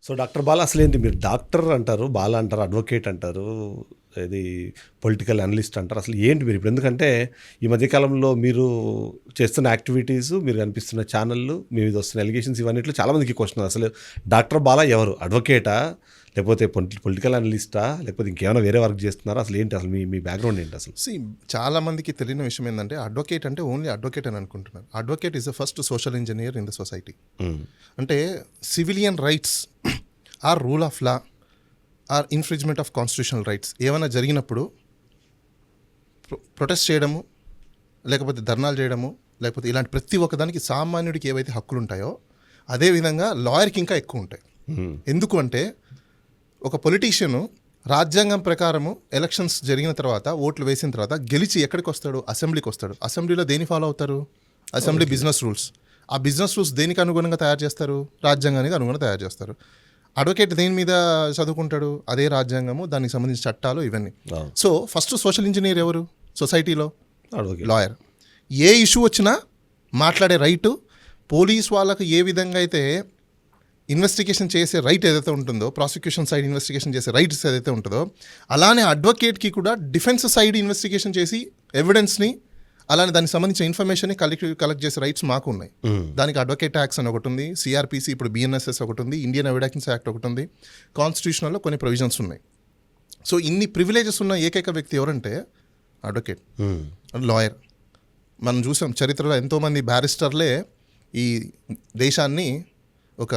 So doctor Bala అసలేంటి, మీరు doctor అంటారు, బాలా అంటారు, అడ్వకేట్ అంటారు, ఇది పొలిటికల్ అనలిస్ట్ అంటారు, అసలు ఏంటి మీరు ఇప్పుడు? ఎందుకంటే ఈ మధ్యకాలంలో మీరు చేస్తున్న యాక్టివిటీస్, మీరు కనిపిస్తున్న ఛానళ్ళు, మీ మీద వస్తున్న ఎలిగేషన్స్, ఇవన్నిట్లో చాలామందికి క్వశ్చన్, అసలు డాక్టర్ బాలా ఎవరు? అడ్వకేటా, లేకపోతే పొలిటికల్ అనలిస్టా, లేకపోతే ఇంకేమైనా వేరే వర్క్ చేస్తున్నారా? అసలు ఏంటి, అసలు మీ బ్యాక్గ్రౌండ్ ఏంటి అసలు? చాలా మందికి తెలియని విషయం ఏంటంటే అడ్వకేట్ అంటే ఓన్లీ అడ్వకేట్ అని అనుకుంటున్నారు. Advocate is the first social engineer in the society. అంటే civilian rights or rule of law or infringement of constitutional rights ఏమైనా జరిగినప్పుడు ప్రొటెస్ట్ చేయడము, లేకపోతే ధర్నాలు చేయడము, లేకపోతే ఇలాంటి ప్రతి ఒక్కదానికి సామాన్యుడికి ఏవైతే హక్కులు ఉంటాయో అదేవిధంగా లాయర్కి ఇంకా ఎక్కువ ఉంటాయి. ఎందుకు అంటే ఒక పొలిటీషియను రాజ్యాంగం ప్రకారము ఎలక్షన్స్ జరిగిన తర్వాత, ఓట్లు వేసిన తర్వాత గెలిచి ఎక్కడికి వస్తాడు? అసెంబ్లీకి వస్తాడు. అసెంబ్లీలో దేని ఫాలో అవుతారు? Assembly business rules. ఆ బిజినెస్ రూల్స్ దేనికి అనుగుణంగా తయారు చేస్తారు? రాజ్యాంగానికి అనుగుణంగా తయారు చేస్తారు. అడ్వకేట్ దేని మీద చదువుకుంటాడు? అదే రాజ్యాంగము, దానికి సంబంధించిన చట్టాలు, ఇవన్నీ. సో ఫస్ట్ సోషల్ ఇంజనీర్ ఎవరు సొసైటీలో? లాయర్. ఏ ఇష్యూ వచ్చినా మాట్లాడే రైటు, పోలీస్ వాళ్ళకు ఏ విధంగా అయితే ఇన్వెస్టిగేషన్ చేసే రైట్ ఏదైతే ఉంటుందో, ప్రాసిక్యూషన్ సైడ్ ఇన్వెస్టిగేషన్ చేసే రైట్స్ ఏదైతే ఉంటుందో, అలానే అడ్వకేట్కి కూడా డిఫెన్స్ సైడ్ ఇన్వెస్టిగేషన్ చేసి ఎవిడెన్స్ని, అలానే దానికి సంబంధించిన ఇన్ఫర్మేషన్ని కలెక్ట్ చేసే రైట్స్ మాకు ఉన్నాయి. దానికి అడ్వకేట్ యాక్ట్స్ అని ఒకటి ఉంది, సిఆర్పిసి, ఇప్పుడు బిఎన్ఎస్ఎస్ ఒకటి ఉంది, ఇండియన్ ఎవిడెన్స్ యాక్ట్ ఒకటి ఉంది, కాన్స్టిట్యూషనల్లో కొన్ని ప్రొవిజన్స్ ఉన్నాయి. సో ఇన్ని ప్రివిలేజెస్ ఉన్న ఏకైక వ్యక్తి ఎవరంటే అడ్వకేట్, లాయర్. మనం చూసాం చరిత్రలో ఎంతోమంది బ్యారిస్టర్లే ఈ దేశాన్ని ఒక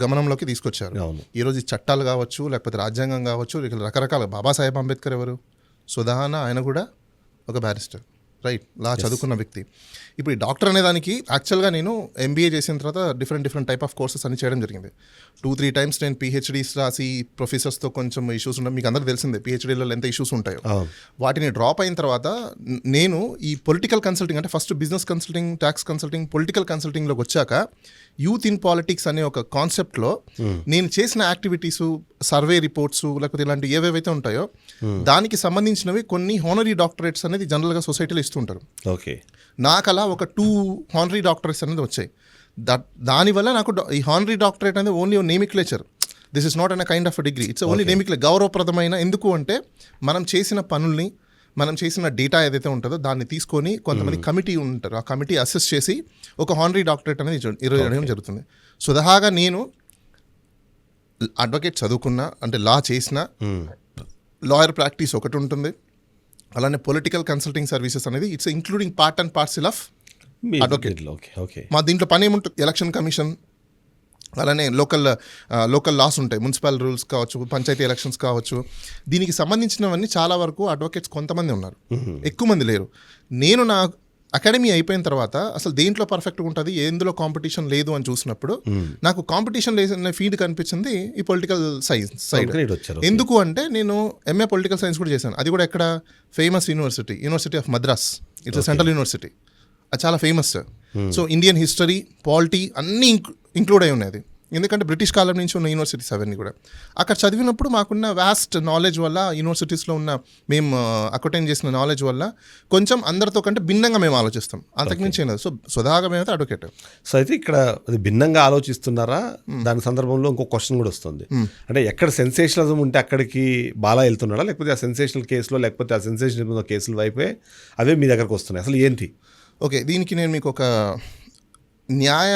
గమనంలోకి తీసుకొచ్చారు. ఈరోజు ఈ చట్టాలు కావచ్చు, లేకపోతే రాజ్యాంగం కావచ్చు, రకరకాల. బాబాసాహెబ్ అంబేద్కర్ ఎవరు? స్వతహాన ఆయన కూడా ఒక బ్యారిస్టర్, రైట్, లా చదువుకున్న వ్యక్తి. ఇప్పుడు ఈ డాక్టర్ అనే దానికి యాక్చువల్గా నేను ఎంబీఏ చేసిన తర్వాత డిఫరెంట్ టైప్ ఆఫ్ కోర్సెస్ అన్ని చేయడం జరిగింది. 2-3 టైమ్స్ నేను పిహెచ్డీస్ రాసి ప్రొఫెసర్స్తో కొంచెం ఇష్యూస్ ఉన్నాయి. మీకు అందరికీ తెలిసిందే పిహెచ్డీలో ఎంత ఇష్యూస్ ఉంటాయో. వాటిని డ్రాప్ అయిన తర్వాత నేను ఈ పొలిటికల్ కన్సల్టింగ్, అంటే first business consulting, tax consulting, political కన్సల్టింగ్లోకి వచ్చాక యూత్ ఇన్ పాలిటిక్స్ అనే ఒక కాన్సెప్ట్లో నేను చేసిన యాక్టివిటీసు, సర్వే రిపోర్ట్స్, లేకపోతే ఇలాంటి ఏవేవైతే ఉంటాయో దానికి సంబంధించినవి కొన్ని హానరీ డాక్టరేట్స్ అనేది జనరల్గా సొసైటీలో ఇస్తుంటారు. ఓకే, నాకు అలా ఒక 2 హానరీ డాక్టరేట్స్ అనేది వచ్చాయి. దానివల్ల నాకు ఈ హానరీ డాక్టరేట్ అనేది only nomenclature. This is not an kind of degree, it's only nomenclature, గౌరవప్రదమైన. ఎందుకు అంటే మనం చేసిన పనుల్ని, మనం చేసిన డేటా ఏదైతే ఉంటుందో దాన్ని తీసుకొని కొంతమంది కమిటీ ఉంటారు, ఆ కమిటీ అసెస్ చేసి ఒక హానరీ డాక్టరేట్ అనేది ఇవ్వడం జరుగుతుంది. స్వతహాగా నేను అడ్వకేట్ చదువుకున్నా, అంటే లా చేసిన, లాయర్ ప్రాక్టీస్ ఒకటి ఉంటుంది, అలానే పొలిటికల్ కన్సల్టింగ్ సర్వీసెస్ అనేది it's including part and parcel of advocate. మా దీంట్లో పని ఏముంటుంది? ఎలక్షన్ కమిషన్, అలానే లోకల్ లాస్ ఉంటాయి, మున్సిపల్ రూల్స్ కావచ్చు, పంచాయతీ ఎలక్షన్స్ కావచ్చు. దీనికి సంబంధించినవన్నీ చాలా వరకు అడ్వకేట్స్ కొంతమంది ఉన్నారు, ఎక్కువ మంది లేరు. నేను నా అకాడమీ అయిపోయిన తర్వాత అసలు దేంట్లో పర్ఫెక్ట్గా ఉంటుంది, ఎందులో కాంపిటీషన్ లేదు అని చూసినప్పుడు నాకు కాంపిటీషన్ లేదనే ఫీల్డ్ కనిపించింది ఈ పొలిటికల్ సైన్స్ సైడ్. ఎందుకు అంటే నేను ఎంఏ పొలిటికల్ సైన్స్ కూడా చేశాను. అది కూడా ఎక్కడ? Famous university of Madras. It's central university, అది చాలా famous. So Indian history, polity అన్నీ ఇంక్లూడ్ అయి ఉన్నాయి. ఎందుకంటే బ్రిటిష్ కాలం నుంచి ఉన్న యూనివర్సిటీస్ అవన్నీ కూడా. అక్కడ చదివినప్పుడు మాకున్న వాస్ట్ నాలెడ్జ్ వల్ల, యూనివర్సిటీస్లో ఉన్న మేము అక్వటైన్ చేసిన నాలెడ్జ్ వల్ల కొంచెం అందరితో కంటే భిన్నంగా మేము ఆలోచిస్తాం, అంతకుమించి అయినది. సో స్వతహాగా మేమైతే అడ్వకేట్. సో అయితే ఇక్కడ అది భిన్నంగా ఆలోచిస్తున్నారా? దాని సందర్భంలో ఇంకో క్వశ్చన్ కూడా వస్తుంది, అంటే ఎక్కడ సెన్సేషనలిజం ఉంటే అక్కడికి బాలా వెళ్తున్నాడా, లేకపోతే ఆ సెన్సేషనల్ కేసులో, లేకపోతే ఆ సెన్సేషనల్ కేసుల వైపే అవే మీ దగ్గరకు వస్తున్నాయి? అసలు ఏంటి? ఓకే, దీనికి నేను మీకు ఒక న్యాయ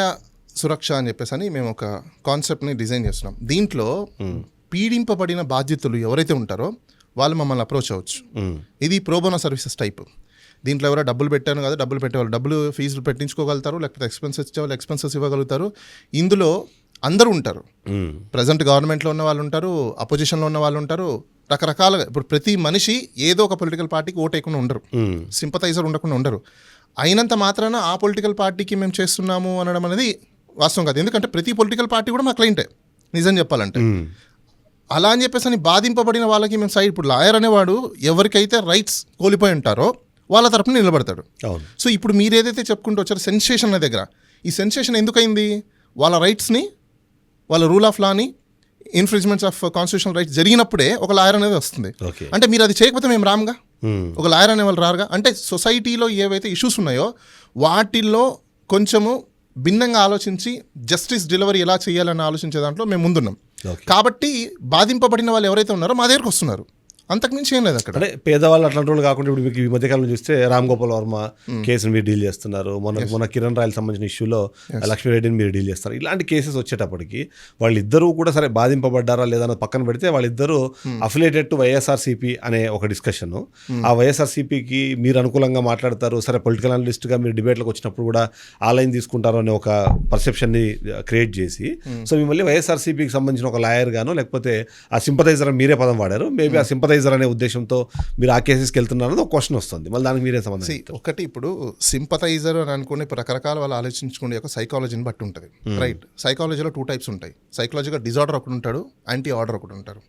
సురక్ష అని చెప్పేసి అని మేము ఒక కాన్సెప్ట్ని డిజైన్ చేస్తున్నాం. దీంట్లో పీడింపబడిన బాధ్యతలు ఎవరైతే ఉంటారో వాళ్ళు మమ్మల్ని అప్రోచ్ అవ్వచ్చు. ఇది ప్రోబోనో సర్వీసెస్ టైప్. దీంట్లో ఎవరో డబ్బులు పెట్టాను కదా, డబ్బులు పెట్టేవాళ్ళు డబ్బులు ఫీజులు పెట్టించుకోగలుగుతారు, లేకపోతే ఎక్స్పెన్సెస్ ఇవ్వగలుగుతారు. ఇందులో అందరూ ఉంటారు. ప్రజెంట్ గవర్నమెంట్లో ఉన్న వాళ్ళు ఉంటారు, అపోజిషన్లో ఉన్న వాళ్ళు ఉంటారు, రకరకాలుగా. ఇప్పుడు ప్రతి మనిషి ఏదో ఒక పొలిటికల్ పార్టీకి ఓటు వేయకుండా ఉండరు, సింపథైజర్ ఉండకుండా ఉండరు. అయినంత మాత్రాన ఆ పొలిటికల్ పార్టీకి మేము చేస్తున్నాము అనడం అనేది వాస్తవం కాదు. ఎందుకంటే ప్రతి పొలిటికల్ పార్టీ కూడా మా క్లయింటే, నిజం చెప్పాలంటే. అలా అని చెప్పేసి అని బాధింపబడిన వాళ్ళకి మేము సైడ్, ఇప్పుడు లాయర్ అనేవాడు ఎవరికైతే రైట్స్ కోల్పోయి ఉంటారో వాళ్ళ తరపున నిలబడతాడు. సో ఇప్పుడు మీరు ఏదైతే చెప్పుకుంటూ వచ్చారో సెన్సేషన్ అనే దగ్గర, ఈ సెన్సేషన్ ఎందుకైంది? వాళ్ళ రైట్స్ని, వాళ్ళ రూల్ ఆఫ్ లాని, ఇన్ఫ్రింజ్మెంట్స్ ఆఫ్ కాన్స్టిట్యూషనల్ రైట్స్ జరిగినప్పుడే ఒక లాయర్ అనేది వస్తుంది. అంటే మీరు అది చేయకపోతే మేము రాముగా, ఒక లాయర్ అనే వాళ్ళు రారుగా. అంటే సొసైటీలో ఏవైతే ఇష్యూస్ ఉన్నాయో వాటిల్లో కొంచెము భిన్నంగా ఆలోచించి జస్టిస్ డెలివరీ ఎలా చేయాలని ఆలోచించే దాంట్లో మేము ముందున్నాం. ఓకే. కాబట్టి బాధింపబడిన వాళ్ళు ఎవరైతే ఉన్నారో మా దగ్గరకు వస్తున్నారు, అంతకుమించి ఏం లేదు అక్కడ. అంటే పేదవాళ్ళు అట్లాంటి వాళ్ళు కాకుండా ఇప్పుడు మీకు ఈ మధ్యకాలంలో చూస్తే రామ్ గోపాల్ వర్మ కేసుని మీరు డీల్ చేస్తున్నారు. మొన్న కిరణ్ రాయల్ సంబంధించిన ఇష్యూలో లక్ష్మీరెడ్డిని మీరు డీల్ చేస్తారు. ఇలాంటి కేసెస్ వచ్చేటప్పటికి వాళ్ళిద్దరూ కూడా సరే బాధింపబడ్డారా లేదా అన్నది పక్కన పెడితే వాళ్ళిద్దరూ అఫిలియేటెడ్ టు వైఎస్ఆర్సీపీ అనే ఒక డిస్కషన్. ఆ వైఎస్ఆర్సీపీకి మీరు అనుకూలంగా మాట్లాడతారు, సరే పొలిటికల్ అనలిస్ట్గా మీరు డిబేట్లకు వచ్చినప్పుడు కూడా ఆ లైన్ తీసుకుంటారు అనే ఒక పర్సెప్షన్ని క్రియేట్ చేసి సో మిమ్మల్ని వైఎస్ఆర్సీపీకి సంబంధించిన ఒక లాయర్ గాను లేకపోతే ఆ సింపథైజర్ మీరే పదం వాడారు, మేబీ ఆ సింపథైజర్ అనే ఉద్దేశంతో మీరు ఆ కేసెస్కి వెళ్తున్నారని ఒక క్వశ్చన్ వస్తుంది. మళ్ళీ దానికి మీరే సంబంధం. ఒకటి ఇప్పుడు సింపథైజర్ అని అనుకుని ఇప్పుడు రకరకాల వాళ్ళు ఆలోచించుకునే ఒక సైకాలజీని బట్టి ఉంటుంది, రైట్? సైకాలజీలో 2 టైప్స్ ఉంటాయి. సైకాలజీగా డిజార్డర్ ఒకటి ఉంటాడు, యాంటీ ఆర్డర్ ఒకటి ఉంటారు.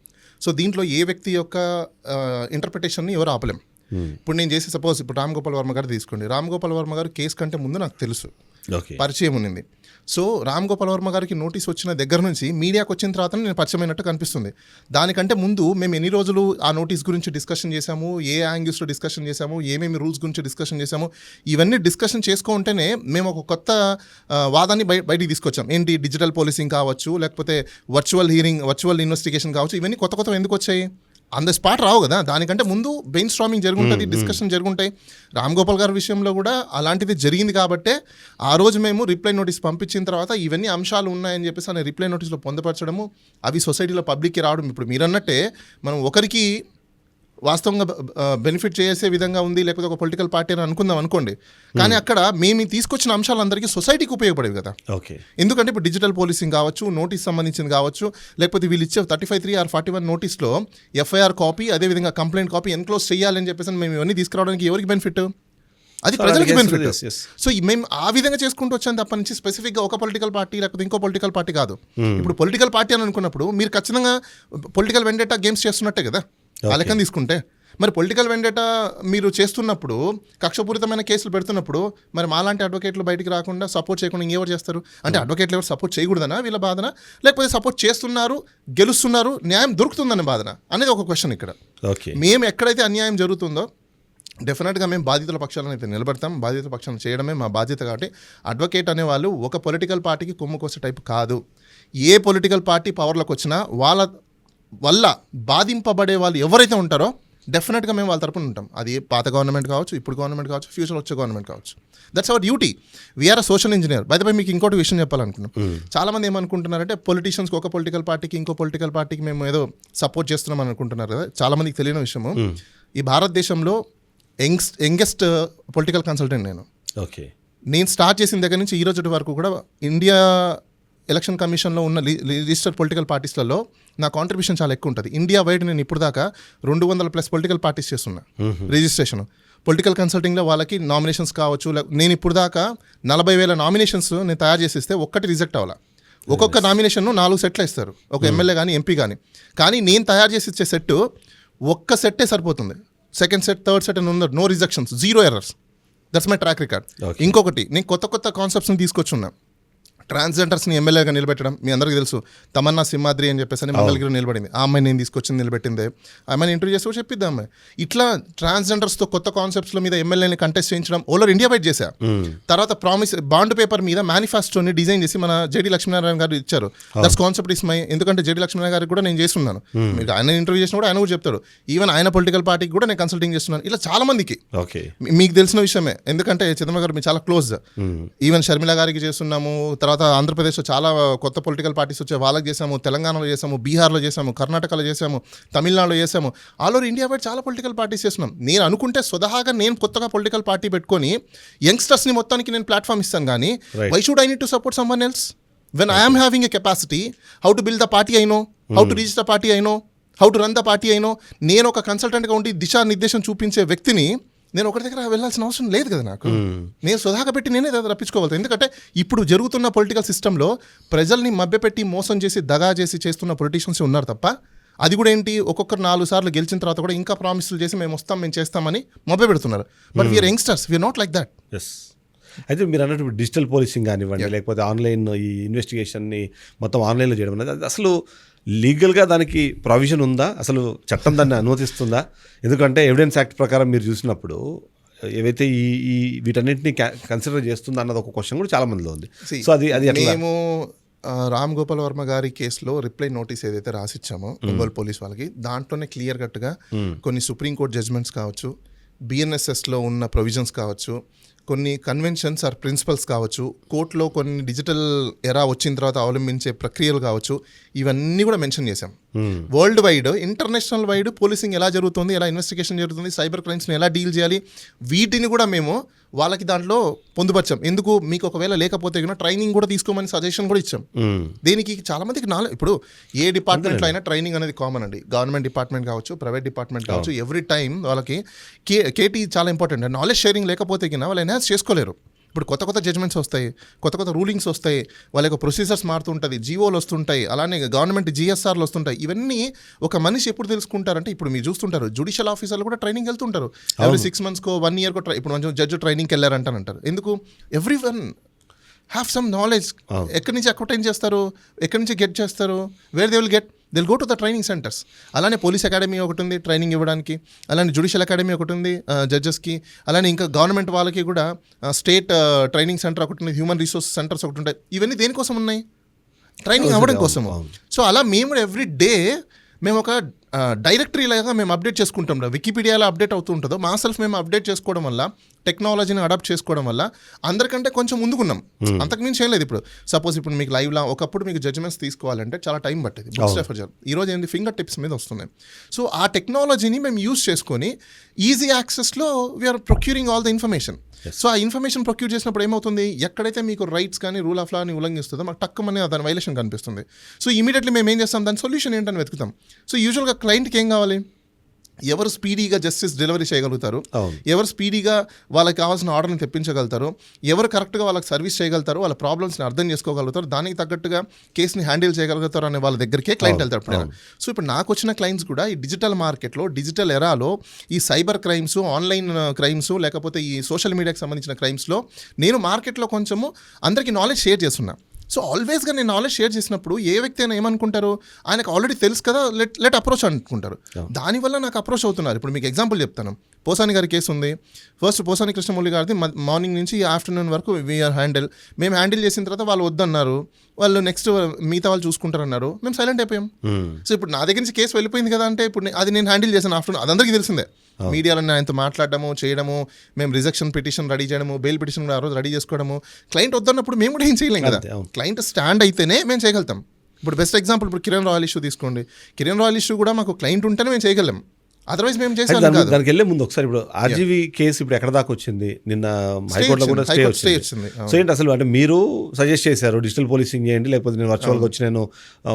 సో దీంట్లో ఏ వ్యక్తి యొక్క ఇంటర్ప్రిటేషన్ని ఎవరు ఆపలేం. ఇప్పుడు నేను చేసి సపోజ్ ఇప్పుడు రామ్ గోపాల్ వర్మ గారు తీసుకోండి. రామ్ గోపాల్ వర్మ గారు కేసు కంటే ముందు నాకు తెలుసు, పరిచయం ఉన్నింది. సో రామ్ గోపాల్ వర్మ గారికి నోటీస్ వచ్చిన దగ్గర నుంచి మీడియాకి వచ్చిన తర్వాత నేను పరిచయమైనట్టు కనిపిస్తుంది. దానికంటే ముందు మేము ఎన్ని రోజులు ఆ నోటీస్ గురించి డిస్కషన్ చేశాము, ఏ యాంగిల్స్లో డిస్కషన్ చేశాము, ఏమేమి రూల్స్ గురించి డిస్కషన్ చేశాము, ఇవన్నీ డిస్కషన్ చేసుకుంటేనే మేము ఒక కొత్త వాదాన్ని బయటికి తీసుకొచ్చాం. ఏంటి, డిజిటల్ పోలీసింగ్ కావచ్చు, లేకపోతే వర్చువల్ హీరింగ్, వర్చువల్ ఇన్వెస్టిగేషన్ కావచ్చు. ఇవన్నీ కొత్త కొత్త ఎందుకు వచ్చాయి? ఆన్ ద స్పాట్ రావు కదా, దానికంటే ముందు బ్రెయిన్ స్ట్రామింగ్ జరుగుంటుంది, డిస్కషన్ జరుగుంటాయి. రామ్ గోపాల్ గారి విషయంలో కూడా అలాంటిది జరిగింది కాబట్టే ఆ రోజు మేము రిప్లై నోటీస్ పంపించిన తర్వాత ఇవన్నీ అంశాలు ఉన్నాయని చెప్పేసి అనే రిప్లై నోటీస్లో పొందపరచడము, అవి సొసైటీలో పబ్లిక్కి రావడం. ఇప్పుడు మీరు అన్నట్టే మనం ఒకరికి వాస్తవంగా బెనిఫిట్ చేసే విధంగా ఉంది, లేకపోతే ఒక పొలిటికల్ పార్టీ అని అనుకుందాం అనుకోండి, కానీ అక్కడ మేము తీసుకొచ్చిన అంశాలందరికీ సొసైటీకి ఉపయోగపడేవి కదా. ఓకే. ఎందుకంటే ఇప్పుడు డిజిటల్ పోలీసింగ్ కావచ్చు, నోటీస్ సంబంధించింది కావచ్చు, లేకపోతే వీళ్ళు ఇచ్చే 35(3) or 41 నోటీస్లో ఎఫ్ఐఆర్ కాపీ, అదేవిధంగా కంప్లైంట్ కాపీ ఎన్క్లోజ్ చేయాలని చెప్పేసి మేము ఇవన్నీ తీసుకురావడానికి ఎవరికి బెనిఫిట్? అది ప్రజలకి బెనిఫిట్. సో మేము ఆ విధంగా చేసుకుంటూ వచ్చాను తప్ప నుంచి స్పెసిఫిక్గా ఒక పొలిటికల్ పార్టీ లేకపోతే ఇంకో పొలిటికల్ పార్టీ కాదు. ఇప్పుడు పొలిటికల్ పార్టీ అని అనుకున్నప్పుడు మీరు ఖచ్చితంగా పొలిటికల్ వెండేటా గేమ్స్ చేస్తున్నట్టే కదా ఆ లెక్కన తీసుకుంటే. మరి పొలిటికల్ వెండేటా మీరు చేస్తున్నప్పుడు, కక్షపూరితమైన కేసులు పెడుతున్నప్పుడు, మరి మాలాంటి అడ్వకేట్లు బయటికి రాకుండా సపోర్ట్ చేయకుండా ఇంకెవరు చేస్తారు? అంటే అడ్వకేట్లు ఎవరు సపోర్ట్ చేయకూడదనా వీళ్ళ బాధన, లేకపోతే సపోర్ట్ చేస్తున్నారు, గెలుస్తున్నారు, న్యాయం దొరుకుతుందన్న బాధన అనేది ఒక క్వశ్చన్ ఇక్కడ. ఓకే. మేము ఎక్కడైతే అన్యాయం జరుగుతుందో డెఫినెట్గా మేము బాధితుల పక్షాలను అయితే నిలబడతాం, బాధితుల పక్షాలను చేయడమే మా బాధ్యత. కాబట్టి అడ్వకేట్ అనేవాళ్ళు ఒక పొలిటికల్ పార్టీకి కొమ్ము కోసే టైప్ కాదు. ఏ పొలిటికల్ పార్టీ పవర్లోకి వచ్చినా వాళ్ళ వల్ల బాధింపబడే వాళ్ళు ఎవరైతే ఉంటారో డెఫినెట్గా మేము వాళ్ళ తరపున ఉంటాం. అది పాత గవర్నమెంట్ కావచ్చు, ఇప్పుడు గవర్నమెంట్ కావచ్చు, ఫ్యూచర్ వచ్చే గవర్నమెంట్ కావచ్చు. That's our duty. We're a social engineer. By the way మీకు ఇంకోటి విషయం చెప్పాలనుకున్నాం. చాలామంది ఏమనుకుంటున్నారంటే పొలిటీషియన్స్కి ఒక పొలిటికల్ పార్టీకి ఇంకో పొలిటికల్ పార్టీకి మేము ఏదో సపోర్ట్ చేస్తున్నాం అనుకుంటున్నారు కదా. చాలామందికి తెలియని విషయము, ఈ భారతదేశంలో యంగెస్ట్ పొలిటికల్ కన్సల్టెంట్ నేను. ఓకే. నేను స్టార్ట్ చేసిన దగ్గర నుంచి ఈ రోజు వరకు కూడా ఇండియా ఎలక్షన్ కమిషన్లో ఉన్న రిజిస్టర్డ్ పొలిటికల్ పార్టీస్లలో నా కాంట్రిబ్యూషన్ చాలా ఎక్కువ ఉంటుంది. ఇండియా వైడ్ నేను ఇప్పుడు దాకా 200+ పొలిటికల్ పార్టీస్ చేస్తున్నా రిజిస్ట్రేషన్. పొలిటికల్ కన్సల్టింగ్లో వాళ్ళకి నామినేషన్స్ కావచ్చు. నేను ఇప్పుడు దాకా 40,000 నామినేషన్స్ నేను తయారు చేసిస్తే ఒక్కటి రిజెక్ట్ అవ్వాలి. ఒక్కొక్క నామినేషన్ను 4 సెట్లు ఇస్తారు, ఒక ఎమ్మెల్యే కానీ ఎంపీ కానీ నేను తయారు చేసి ఇచ్చే సెట్ ఒక్క సెట్టే సరిపోతుంది. సెకండ్ సెట్, థర్డ్ సెట్ అని ఉంది, no rejections, 0 errors. That's my track record. ఇంకొకటి, నేను కొత్త కాన్సెప్ట్స్ని తీసుకొచ్చున్నా. ట్రాన్స్జెండర్స్ని ఎమ్మెల్యేగా నిలబెట్టడం. మీ అందరికీ తెలుసు, తమన్నా సింహాద్రి అని చెప్పేసి మంగళగిరి నిలబడింది. ఆ అమ్మాయి నేను తీసుకొచ్చింది నిలబెట్టిందే. ఆ అమ్మాయిని ఇంటర్వ్యూ చేసి కూడా చెప్పిద్దాం అమ్మాయి. ఇట్లా ట్రాన్స్జెండర్స్తో కొత్త కాన్సెప్ట్స్ల మీద ఎమ్మెల్యేని కంటెస్ట్ చేయించడం ఓవర్ ఇండియా వైడ్ చేశా. తర్వాత ప్రామిస్ బాండ్ పేపర్ మీద మేనిఫెస్టోని డిజైన్ చేసి మన జేడి లక్ష్మీనారాయణ గారు ఇచ్చారు. That's concept is my. ఎందుకంటే జేడి లక్ష్మీనారాయణ గారికి కూడా నేను చేస్తున్నాను. మీకు ఆయన ఇంటర్వ్యూ చేసిన కూడా ఆయన కూడా చెప్తాడు. ఈవెన్ ఆయన పొలిటికల్ పార్టీకి కూడా నేను కన్సల్టింగ్ చేస్తున్నాను. ఇలా చాలా మందికి మీకు తెలిసిన విషయమే. ఎందుకంటే చిదంబరం గారు మీరు చాలా క్లోజ్. ఈవెన్ షర్మిల గారికి చేస్తున్నాము. తర్వాత ఆంధ్రప్రదేశ్లో చాలా కొత్త పొలిటికల్ పార్టీస్ వచ్చే వాళ్ళకి చేసాము, తెలంగాణలో చేసాము, బీహార్లో చేసాము, కర్ణాటకలో చేసాము, తమిళనాడులో చేసాము. ఆల్ ఓవర్ ఇండియా వైడ్ చాలా పొలిటికల్ పార్టీస్ చేస్తున్నాం. నేను అనుకుంటే స్వతహాగా నేను కొత్తగా పొలిటికల్ పార్టీ పెట్టుకొని యంగ్స్టర్స్ని మొత్తానికి నేను ప్లాట్ఫామ్ ఇస్తాను. కానీ why should I need to support someone else when I am having a capacity? How to build the party I know, how to reach the party I know, how to run the party I know. నేను ఒక కన్సల్టెంట్గా ఉండి దిశానిర్దేశం చూపించే వ్యక్తిని నేను ఒకటి దగ్గర వెళ్ళాల్సిన అవసరం లేదు కదా నాకు. నేను సుధాగా పెట్టి నేనే రప్పించుకోవాలి. ఎందుకంటే ఇప్పుడు జరుగుతున్న పొలిటికల్ సిస్టంలో ప్రజల్ని మభ్యపెట్టి మోసం చేసి దగా చేసి చేస్తున్న పొలిటీషియన్స్ ఉన్నారు తప్ప, అది కూడా ఏంటి, ఒక్కొక్కరు 4 సార్లు గెలిచిన తర్వాత కూడా ఇంకా ప్రామిసులు చేసి మేము వస్తాం, మేము చేస్తామని మభ్య పెడుతున్నారు. But we're youngsters, we're not like that. అయితే మీరు అన్నట్టు డిజిటల్ పోలీసింగ్ కానివ్వండి, లేకపోతే ఆన్లైన్ ఈ ఇన్వెస్టిగేషన్ని మొత్తం ఆన్లైన్లో చేయడం అనేది అసలు లీగల్గా దానికి ప్రొవిజన్ ఉందా? అసలు చట్టం దాన్ని అనుమతిస్తుందా? ఎందుకంటే ఎవిడెన్స్ యాక్ట్ ప్రకారం మీరు చూసినప్పుడు ఏవైతే ఈ ఈ వీటన్నిటిని కన్సిడర్ చేస్తుందా అన్నది ఒక క్వశ్చన్ కూడా చాలా మందిలో ఉంది. See, సో అది అది ఎట్లా? మేము రామ్ గోపాల్ వర్మ గారి కేసులో రిప్లై నోటీస్ ఏదైతే రాసిచ్చామో ఒంగోలు పోలీస్ వాళ్ళకి, దాంట్లోనే క్లియర్ కట్గా కొన్ని సుప్రీంకోర్టు జడ్జ్మెంట్స్ కావచ్చు, బిఎన్ఎస్ఎస్లో ఉన్న ప్రొవిజన్స్ కావచ్చు, కొన్ని కన్వెన్షన్స్ ఆర్ ప్రిన్సిపల్స్ కావచ్చు, కోర్టులో కొన్ని డిజిటల్ ఎరా వచ్చిన తర్వాత అవలంబించే ప్రక్రియలు కావచ్చు, ఇవన్నీ కూడా మెన్షన్ చేశాం. World wide, international wide policing ఎలా జరుగుతుంది, ఎలా ఇన్వెస్టిగేషన్ జరుగుతుంది, సైబర్ క్రైమ్స్ని ఎలా డీల్ చేయాలి, వీటిని కూడా మేము వాళ్ళకి దాంట్లో పొందుపరిచాం. ఎందుకు, మీకు ఒకవేళ లేకపోతే కనుక ట్రైనింగ్ కూడా తీసుకోమని సజెషన్ కూడా ఇచ్చాం. దీనికి చాలా మందికి ఇప్పుడు ఏ డిపార్ట్మెంట్లో అయినా ట్రైనింగ్ అనేది కామన్ అండి. గవర్నమెంట్ డిపార్ట్మెంట్ కావచ్చు, ప్రైవేట్ డిపార్ట్మెంట్ కావచ్చు, ఎవ్రీ టైం వాళ్ళకి కేటీ చాలా ఇంపార్టెంట్. నాలెడ్జ్ షేరింగ్ లేకపోతే కన్నా వాళ్ళు ఎన్హాన్స్ చేసుకోలేరు. ఇప్పుడు కొత్త కొత్త జడ్జ్మెంట్స్ వస్తాయి, కొత్త కొత్త రూలింగ్స్ వస్తాయి, వాళ్ళ యొక్క ప్రొసీజర్స్ మారుతుంటుంది, జీవోలు వస్తుంటాయి, అలానే గవర్నమెంట్ జిఎస్ఆర్లు వస్తుంటాయి. ఇవన్నీ ఒక మనిషి ఎప్పుడు తెలుసుకుంటారంటే, ఇప్పుడు మీరు చూస్తుంటారు జుడిషియల్ ఆఫీసర్లు కూడా ట్రైనింగ్ వెళ్తుంటారు. ఎవ్రీ 6 monthsకో 1 yearకో ఇప్పుడు మంచి జడ్జి ట్రైనింగ్కి వెళ్ళారంటారంటారు. ఎందుకు? Every one have some knowledge. ఎక్కడి నుంచి అక్వటైన్ చేస్తారు, ఎక్కడి నుంచి గెట్ చేస్తారు, where they will get, they'll go to the training centres. అలానే పోలీస్ అకాడమీ ఒకటి ఉంది ట్రైనింగ్ ఇవ్వడానికి, అలానే జుడిషియల్ అకాడమీ ఒకటి ఉంది జడ్జెస్కి, అలానే ఇంకా గవర్నమెంట్ వాళ్ళకి కూడా స్టేట్ ట్రైనింగ్ సెంటర్ ఒకటి ఉంది, హ్యూమన్ రిసోర్స్ సెంటర్స్ ఒకటి ఉంటాయి. ఇవన్నీ దేనికోసం ఉన్నాయి? ట్రైనింగ్ అవ్వడం కోసము. సో అలా మేము కూడా ఎవ్రీ డే మేము ఒక డైరెక్టరీ లాగా మేము అప్డేట్ చేసుకుంటాం. వికీపీడియాలో అప్డేట్ అవుతూ ఉంటుందో మా సెల్ఫ్ మేము అప్డేట్ చేసుకోవడం వల్ల, టెక్నాలజీని అడాప్ట్ చేసుకోవడం వల్ల అందరికంటే కొంచెం ముందుకున్నాం. అంతకుమించి ఏం లేదు. ఇప్పుడు సపోజ్ ఇప్పుడు మీకు లైవ్లా ఒకప్పుడు మీకు జడ్జ్మెంట్స్ తీసుకోవాలంటే చాలా టైం పట్టేది, బుక్స్ రెఫర్ చేయాలి. ఈరోజు ఏంటి, ఫింగర్ టిప్స్ మీద వస్తున్నాయి. సో ఆ టెక్నాలజీని మేము యూజ్ చేసుకొని ఈజీ యాక్సెస్లో we are procuring all the information. So ఆ ఇన్ఫర్మేషన్ ప్రొక్యూర్ చేసినప్పుడు ఏమవుతుంది, ఎక్కడైతే మీకు రైట్స్ కానీ రూల్ ఆఫ్ లాని ఉల్లంఘిస్తుందో మాకు టక్కుమని దాని వైలేషన్ కనిపిస్తుంది. సో ఇమీడియట్లీ మేము ఏం చేస్తాం, దాని సొల్యూషన్ ఏంటని వెతుకుతాం. సో యూజువల్గా క్లయింట్కి ఏం కావాలి, ఎవరు స్పీడీగా జస్టిస్ డెలివరీ చేయగలుగుతారు, ఎవరు స్పీడీగా వాళ్ళకి కావాల్సిన ఆర్డర్ని తెప్పించగలుగుతారు, ఎవరు కరెక్ట్గా వాళ్ళకి సర్వీస్ చేయగలుగుతారు, వాళ్ళ ప్రాబ్లమ్స్ని అర్థం చేసుకోగలుగుతారు, దానికి తగ్గట్టుగా కేసుని హ్యాండిల్ చేయగలుగుతారు అనే వాళ్ళ దగ్గరికే క్లయింట్ వెళ్తారు. సో ఇప్పుడు నాకు వచ్చిన క్లయింట్స్ కూడా ఈ డిజిటల్ మార్కెట్లో, డిజిటల్ ఎరాలో, ఈ సైబర్ క్రైమ్స్, ఆన్లైన్ క్రైమ్స్, లేకపోతే ఈ సోషల్ మీడియాకి సంబంధించిన క్రైమ్స్లో నేను మార్కెట్లో కొంచెము అందరికీ నాలెడ్జ్ షేర్ చేస్తున్నా. సో ఆల్వేస్గా నేను నాలెడ్జ్ షేర్ చేసినప్పుడు ఏ వ్యక్తి అయినా ఏమనుకుంటారు, ఆయనకు ఆల్రెడీ తెలుసు కదా, లెట్ అప్రోచ్ అనుకుంటారు. దానివల్ల నాకు అప్రోచ్ అవుతున్నారు. ఇప్పుడు మీకు ఎగ్జాంపుల్ చెప్తాను. పోసాని గారి కేసు ఉంది. ఫస్ట్ పోసాని కృష్ణమూర్తి గారిది మార్నింగ్ నుంచి ఆఫ్టర్నూన్ వరకు వీఆర్ హ్యాండిల్. మేము హ్యాండిల్ చేసిన తర్వాత వాళ్ళు వద్దన్నారు, వాళ్ళు నెక్స్ట్ మిగతా వాళ్ళు చూసుకుంటారన్నారు. మేము సైలెంట్ అయిపోయాం. సో ఇప్పుడు నా దగ్గర నుంచి కేసు వెళ్ళిపోయింది కదా అంటే ఇప్పుడు అది నేను హ్యాండిల్ చేశాను ఆఫ్టర్నూన్. అదందరికీ తెలిసిందే. మీడియాలో ఆయనతో మాట్లాడడము, చేయడము, మేము రిజెక్షన్ పిటిషన్ రెడీ చేయడము, బెయిల్ పిటిషన్ కూడా ఆ రోజు రెడీ చేసుకోవడము. క్లయింట్ వద్దన్నప్పుడు మేము కూడా ఏం చేయలేం కదా. క్లయింట్ స్టాండ్ అయితేనే మేము చేయగలుగుతాం. ఇప్పుడు బెస్ట్ ఎగ్జాంపుల్ ఇప్పుడు కిరణ్ రాయల్ ఇష్యూ తీసుకోండి. కిరణ్ రాయల్ ఇష్యూ కూడా మాకు క్లయింట్ ఉంటేనే మేము చేయగలం, అదర్వైజ్ మేము చేసాం. దానికి వెళ్ళే ముందు ఒకసారి ఇప్పుడు ఆర్జీవీ కేసు ఇప్పుడు ఎక్కడ దాకా వచ్చింది, నిన్న హైకోర్టులో కూడా స్టే వచ్చింది. సో ఏంటి అసలు, అంటే మీరు సజెస్ట్ చేశారు డిజిటల్ పోలీసింగ్ చేయండి, లేకపోతే నేను వర్చువల్గా వచ్చి నేను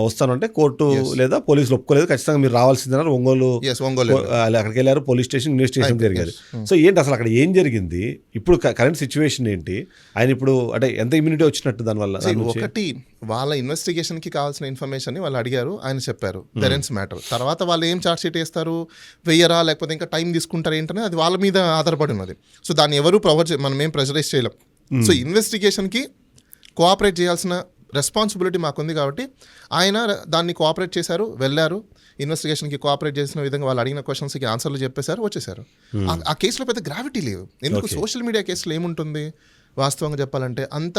వస్తాను అంటే కోర్టు లేదా పోలీసులు ఒప్పుకోలేదు, ఖచ్చితంగా మీరు రావాల్సిందన్నారు. ఒంగోలు అక్కడికి వెళ్ళారు, పోలీస్ స్టేషన్ ఇన్వెస్టిగేషన్ జరిగేది. సో ఏంటి అసలు అక్కడ ఏం జరిగింది, ఇప్పుడు కరెంట్ సిచ్యువేషన్ ఏంటి, ఆయన ఇప్పుడు అంటే ఎంత ఇమ్యూనిటీ వచ్చినట్టు దానివల్ల? ఒకటి, వాళ్ళ ఇన్వెస్టిగేషన్కి కావాల్సిన ఇన్ఫర్మేషన్ వాళ్ళు అడిగారు, ఆయన చెప్పారు, దెరెన్స్ మ్యాటర్. తర్వాత వాళ్ళు ఏం ఛార్జ్ షీట్ వేస్తారు, వెయ్యరా లేకపోతే ఇంకా టైం తీసుకుంటారు ఏంటనే అది వాళ్ళ మీద ఆధారపడి ఉన్నది. సో దాన్ని ఎవరు మనం ఏం ప్రెషరైజ్ చేయలేం. సో ఇన్వెస్టిగేషన్కి కోఆపరేట్ చేయాల్సిన రెస్పాన్సిబిలిటీ మాకుంది కాబట్టి ఆయన దాన్ని కోఆపరేట్ చేశారు, వెళ్ళారు, ఇన్వెస్టిగేషన్కి కోఆపరేట్ చేసిన విధంగా వాళ్ళు అడిగిన క్వశ్చన్స్కి ఆన్సర్లు చెప్పేశారు, వచ్చేసారు. ఆ కేసులో పెద్ద గ్రావిటీ లేదు. ఎందుకు, సోషల్ మీడియా కేసులో ఏముంటుంది వాస్తవంగా చెప్పాలంటే, అంత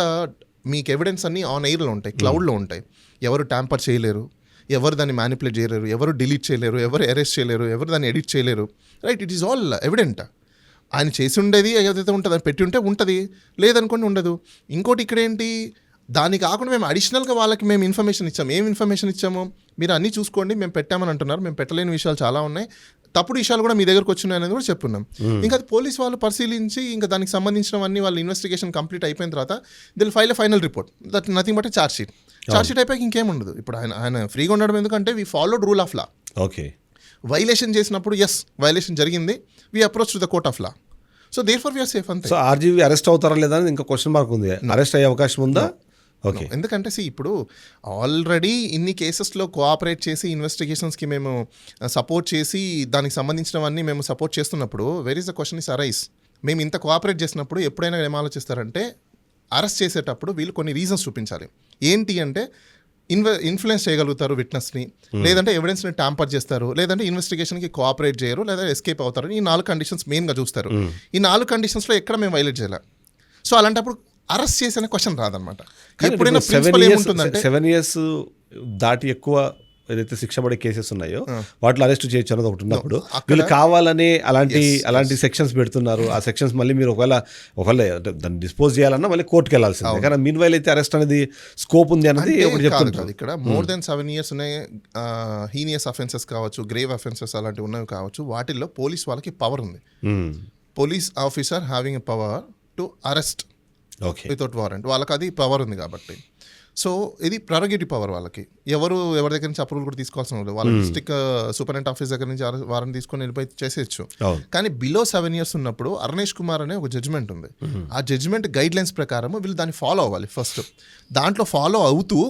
మీకు ఎవిడెన్స్ అన్నీ ఆన్ ఎయిర్లో ఉంటాయి, క్లౌడ్లో ఉంటాయి. ఎవరు ట్యాంపర్ చేయలేరు, ఎవరు దాన్ని మ్యానిపులేట్ చేయలేరు, ఎవరు డిలీట్ చేయలేరు, ఎవరు అరెస్ట్ చేయలేరు, ఎవరు దాన్ని ఎడిట్ చేయలేరు. Right, it is all evident. ఆయన చేసి ఉండేది ఏదైతే ఉంటుంది అది పెట్టి ఉంటే ఉంటుంది, లేదనుకోండి ఉండదు. ఇంకోటి ఇక్కడ ఏంటి, దాన్ని కాకుండా మేము అడిషనల్గా వాళ్ళకి మేము ఇన్ఫర్మేషన్ ఇచ్చాము. ఏం ఇన్ఫర్మేషన్ ఇచ్చాము, మీరు అన్నీ చూసుకోండి, మేము పెట్టామని అంటున్నారు, మేము పెట్టలేని విషయాలు చాలా ఉన్నాయి, తప్పుడు విషయాలు కూడా మీ దగ్గరకు వచ్చినాయి అనేది కూడా చెప్పున్నాం. ఇంకా అది పోలీస్ వాళ్ళు పరిశీలించి ఇంకా దానికి సంబంధించినవన్నీ వాళ్ళ ఇన్వెస్టిగేషన్ కంప్లీట్ అయిపోయిన తర్వాత they'll file final report, that nothing but charge sheet అయిపోయాక ఇంకేం ఉండదు. ఇప్పుడు ఆయన ఫ్రీగా ఉండడం ఎందుకంటే we followed rule of law. Okay, violation చేసినప్పుడు ఎస్ వైలేషన్ జరిగింది, we approach to the court of law. So therefore we're safe అంతే. సో ఆర్జీవీ అరెస్ట్ అవుతారా లేదా అని ఇంకా క్వశ్చన్ మార్క్ ఉంది, అరెస్ట్ అయ్యే అవకాశం ఉందా? ఓకే, ఎందుకంటే ఇప్పుడు ఆల్రెడీ ఇన్ని కేసెస్లో కోఆపరేట్ చేసి ఇన్వెస్టిగేషన్స్కి మేము సపోర్ట్ చేసి దానికి సంబంధించినవన్నీ మేము సపోర్ట్ చేస్తున్నప్పుడు where is the question is arise. మేము ఇంత కోఆపరేట్ చేసినప్పుడు ఎప్పుడైనా ఏం ఆలోచిస్తారంటే, అరెస్ట్ చేసేటప్పుడు వీళ్ళు కొన్ని రీజన్స్ చూపించాలి. ఏంటి అంటే, ఇన్ఫ్లుయెన్స్ చేయగలుగుతారు విట్నెస్ని, లేదంటే ఎవిడెన్స్ని ట్యాంపర్ చేస్తారు, లేదంటే ఇన్వెస్టిగేషన్కి కోఆపరేట్ చేయరు, లేదా ఎస్కేప్ అవుతారు. ఈ 4 కండిషన్స్ మెయిన్గా చూస్తారు. ఈ 4 కండిషన్స్లో ఎక్కడ మేము వైలేట్ చేయాలి. సో అలాంటప్పుడు అరెస్ట్ చేసే క్వశ్చన్ రాదనమాట. ఎప్పుడైనా ప్రిన్సిపల్ ఏముంటుందంటే 7 years దాటి ఎక్కువ ఏదైతే శిక్ష పడే కేసెస్ ఉన్నాయో వాటిలో అరెస్ట్ చేయొచ్చు అన్నది ఒకటి ఉన్నప్పుడు వీళ్ళు కావాలని అలాంటి సెక్షన్స్ పెడుతున్నారు. ఆ సెక్షన్స్ మళ్ళీ మీరు ఒకవేళ దాన్ని డిస్పోజ్ చేయాలన్నా మళ్ళీ కోర్టుకి వెళ్ళాల్సిందే. కానీ మీన్ వైల్ అయితే అరెస్ట్ అనేది స్కోప్ ఉంది అన్నది ఒకటి చెప్తుంటారు. ఇక్కడ మోర్ దెన్ 7 years ఉన్నాయి. హీనియస్ అఫెన్సెస్ కావచ్చు, గ్రేవ్ అఫెన్సెస్ అలాంటివి ఉన్నవి కావచ్చు. వాటిల్లో పోలీస్ వాళ్ళకి పవర్ ఉంది. Police officer having a power to arrest without warrant, వాళ్ళకి అది పవర్ ఉంది కాబట్టి. సో ఇది ప్రొరగేటివ్ పవర్ వాళ్ళకి. ఎవరి దగ్గర నుంచి అప్రూవల్ కూడా తీసుకోవాల్సిన లేదు. వాళ్ళ డిస్ట్రిక్ట్ సూపరింటెండెంట్ ఆఫీస్ దగ్గర నుంచి వారెంట్ తీసుకొని వెళ్ళిపోయి చేసేయచ్చు. కానీ బిలో 7 years ఉన్నప్పుడు అరుణేష్ కుమార్ అనే ఒక జడ్జిమెంట్ ఉంది. ఆ జడ్జిమెంట్ గైడ్ లైన్స్ ప్రకారం వీళ్ళు దాన్ని ఫాలో అవ్వాలి. ఫస్ట్ దాంట్లో ఫాలో అవుతూ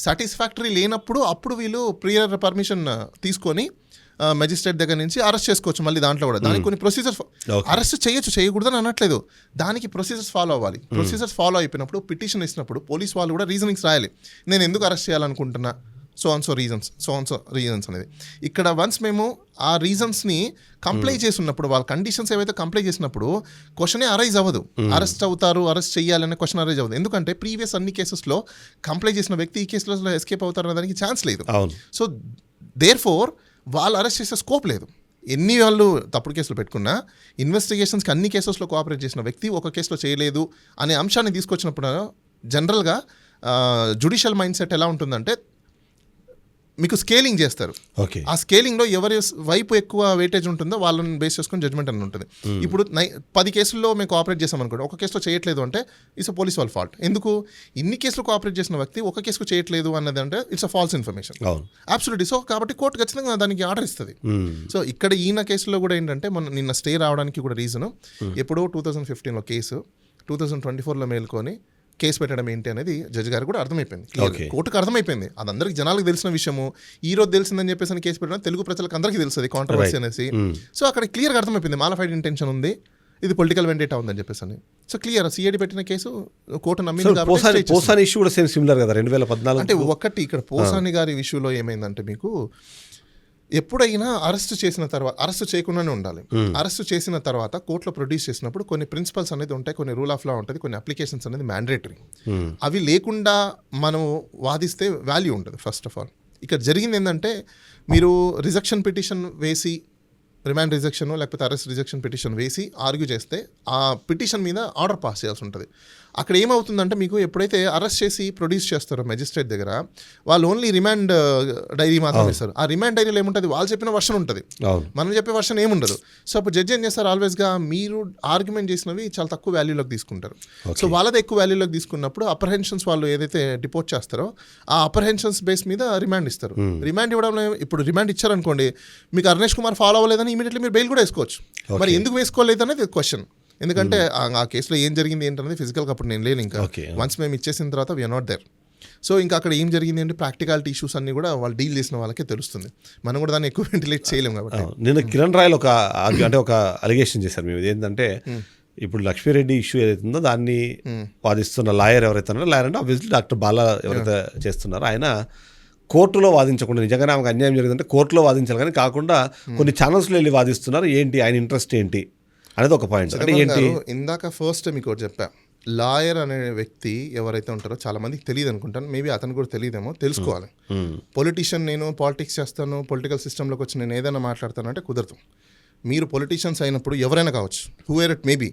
సాటిస్ఫాక్టరీ లేనప్పుడు అప్పుడు వీళ్ళు ప్రియర్ పర్మిషన్ తీసుకొని మెజిస్ట్రేట్ దగ్గర నుంచి అరెస్ట్ చేసుకోవచ్చు. మళ్ళీ దాంట్లో కూడా దానికి కొన్ని ప్రొసీజర్స్, అరెస్ట్ చేయొచ్చు, చేయకూడదని అనట్లేదు, దానికి ప్రొసీజర్స్ ఫాలో అవ్వాలి. ప్రొసీజర్స్ ఫాలో అయిపోయినప్పుడు పిటిషన్ ఇచ్చినప్పుడు పోలీస్ వాళ్ళు కూడా రీజనింగ్స్ రాయాలి. నేను ఎందుకు అరెస్ట్ చేయాలనుకుంటున్నా, సో రీజన్స్ అనేది. ఇక్కడ వన్స్ మేము ఆ రీజన్స్ని కంప్లై చేసి ఉన్నప్పుడు, వాళ్ళ కండిషన్స్ ఏవైతే కంప్లై చేసినప్పుడు క్వశ్చనే అరైజ్ అవ్వదు. అరెస్ట్ అవుతారు, అరెస్ట్ చేయాలనే క్వశ్చన్ అరైజ్ అవ్వదు. ఎందుకంటే ప్రీవియస్ అన్ని కేసెస్లో కంప్లై చేసిన వ్యక్తి ఈ కేసులో ఎస్కేప్ అవుతారు అనే దానికి ఛాన్స్ లేదు. సో దేర్ ఫోర్ వాళ్ళు అరెస్ట్ చేసే స్కోప్ లేదు. ఎన్ని వాళ్ళు తప్పుడు కేసులు పెట్టుకున్నా ఇన్వెస్టిగేషన్స్కి అన్ని కేసెస్లో కోఆపరేట్ చేసిన వ్యక్తి ఒక కేసులో చేయలేదు అనే అంశాన్ని తీసుకొచ్చినప్పుడు జనరల్గా జ్యుడిషియల్ మైండ్ సెట్ ఎలా ఉంటుందంటే మీకు స్కేలింగ్ చేస్తారు. ఆ స్కేలింగ్లో ఎవరి వైపు ఎక్కువ వెయిటేజ్ ఉంటుందో వాళ్ళని బేస్ చేసుకొని జడ్జ్మెంట్ అని ఉంటుంది. ఇప్పుడు 10 కేసుల్లో మేము కోఆపరేట్ చేసాం అనుకోండి, ఒక కేసులో చేయట్లేదు అంటే ఇట్స్ అ పోలీస్ వాళ్ళ ఫాల్ట్. ఎందుకు ఇన్ని కేసులు కోఆపరేట్ చేసిన వ్యక్తి ఒక కేసుకు చేయట్లేదు అన్నది అంటే it's a false information. Absolutely. So కాబట్టి కోర్టు ఖచ్చితంగా దానికి ఆర్డర్ ఇస్తుంది. సో ఇక్కడ ఈయన కేసులో కూడా ఏంటంటే నిన్న స్టే రావడానికి కూడా రీజను ఎప్పుడో 2015లో కేసు 2024లో మేల్కొని కేసు పెట్టడం ఏంటి అనేది జడ్జి గారు కూడా అర్థమైపోయింది, కోర్టుకు అర్థమైపోయింది. అది అందరికి జనాలకు తెలిసిన విషయము. ఈ రోజు తెలిసిందని చెప్పేసి కేసు పెట్టడం తెలుగు ప్రజలకు అందరికీ తెలుస్తుంది కాంట్రవర్సీ అనేసి. సో అక్కడ క్లియర్గా అర్థమైపోయింది మాలిఫైడ్ ఇంటెన్షన్ ఉంది, ఇది పొలిటికల్ వెండేటా ఉందని చెప్పేసి. సో క్లియర్ సిఐడి పెట్టిన కేసు కోర్టు నమ్మింది. పోసాని ఇష్యూ కూడా సేమ్ సిమిలర్ కదా 2014. అంటే ఒకటి ఇక్కడ పోసాని గారి ఇష్యూలో ఏమైందంటే మీకు ఎప్పుడైనా అరెస్ట్ చేసిన తర్వాత, అరెస్ట్ చేయకుండానే ఉండాలి. అరెస్ట్ చేసిన తర్వాత కోర్టులో ప్రొడ్యూస్ చేసినప్పుడు కొన్ని ప్రిన్సిపల్స్ అనేది ఉంటాయి, కొన్ని రూల్ ఆఫ్ లా ఉంటుంది, కొన్ని అప్లికేషన్స్ అనేది మ్యాండేటరీ. అవి లేకుండా మనం వాదిస్తే వాల్యూ ఉంటుంది. ఫస్ట్ ఆఫ్ ఆల్ ఇక్కడ జరిగింది ఏంటంటే మీరు రిజెక్షన్ పిటిషన్ వేసి, రిమాండ్ రిజెక్షన్ లేకపోతే అరెస్ట్ రిజెక్షన్ పిటిషన్ వేసి ఆర్గ్యూ చేస్తే ఆ పిటిషన్ మీద ఆర్డర్ పాస్ చేయాల్సి ఉంటుంది. అక్కడ ఏమవుతుందంటే మీకు ఎప్పుడైతే అరెస్ట్ చేసి ప్రొడ్యూస్ చేస్తారో మెజిస్ట్రేట్ దగ్గర, వాళ్ళు ఓన్లీ రిమాండ్ డైరీ మాత్రం ఇస్తారు. ఆ రిమాండ్ డైరీలో ఏముంటుంది, వాళ్ళు చెప్పిన వర్షన్ ఉంటుంది, మనం చెప్పే వర్షన్ ఏముండదు. సో అప్పుడు జడ్జి ఏం చేస్తారు, ఆల్వేస్గా మీరు ఆర్గ్యుమెంట్ చేసినవి చాలా తక్కువ వాల్యూలోకి తీసుకుంటారు. సో వాళ్ళది ఎక్కువ వాల్యూలోకి తీసుకున్నప్పుడు అప్రహెన్షన్స్ వాళ్ళు ఏదైతే డిపోర్ట్ చేస్తారో ఆ అప్రహెన్షన్స్ బేస్ మీద రిమాండ్ ఇస్తారు. రిమాండ్ ఇవ్వడంలో ఇప్పుడు రిమాండ్ ఇచ్చారనుకోండి, మీకు అరుణేష్ కుమార్ ఫాలో అవ్వలేదని ఇమీడియట్లీ మీరు బెయిల్ కూడా వేసుకోవచ్చు. మరి ఎందుకు వేసుకోలేదు అనేది క్వశ్చన్. ఎందుకంటే ఆ కేసులో ఏం జరిగింది ఏంటనేది ఫిజికల్గా అప్పుడు నేను లేను. ఇంకా వన్స్ మేము ఇచ్చేసిన తర్వాత వీఆర్ నాట్ దేర్. సో ఇంకా అక్కడ ఏం జరిగింది అంటే ప్రాక్టికాలిటీ ఇష్యూస్ అన్ని కూడా వాళ్ళు డీల్ చేసిన వాళ్ళకే తెలుస్తుంది. మనం కూడా దాన్ని ఎక్కువ వెంటిలేట్ చేయలేము. కాబట్టి నిన్న కిరణ్ రాయల్ ఒక అలిగేషన్ చేశారు మేము, ఏంటంటే ఇప్పుడు లక్ష్మీరెడ్డి ఇష్యూ ఏదైతుందో దాన్ని వాదిస్తున్న లాయర్ ఎవరైతే ఉన్నారో, లాయర్ అంటే ఆబ్వియస్లీ డాక్టర్ బాలా ఎవరైతే చేస్తున్నారో ఆయన కోర్టులో వాదించకుండా, నిజంగానే ఆమెకు అన్యాయం జరిగిందంటే కోర్టులో వాదించాలి కానీ కాకుండా కొన్ని ఛానల్స్లో వెళ్ళి వాదిస్తున్నారు. ఏంటి ఆయన ఇంట్రెస్ట్ ఏంటి అనేది ఒక పాయింట్. అంటే ఏంటి, ఇందాక ఫస్ట్ మీకు ఒకటి చెప్పా, లాయర్ అనే వ్యక్తి ఎవరైతే ఉంటారో చాలా మందికి తెలియదు అనుకుంటాను, మేబీ అతను కూడా తెలియదేమో, తెలుసుకోవాలి. పొలిటీషియన్ నేను పాలిటిక్స్ చేస్తాను, పొలిటికల్ సిస్టంలోకి వచ్చి నేను ఏదైనా మాట్లాడతాను అంటే కుదరదు. మీరు పొలిటీషియన్స్ అయినప్పుడు ఎవరైనా కావచ్చు, హూఎవర్ ఇట్ మేబీ,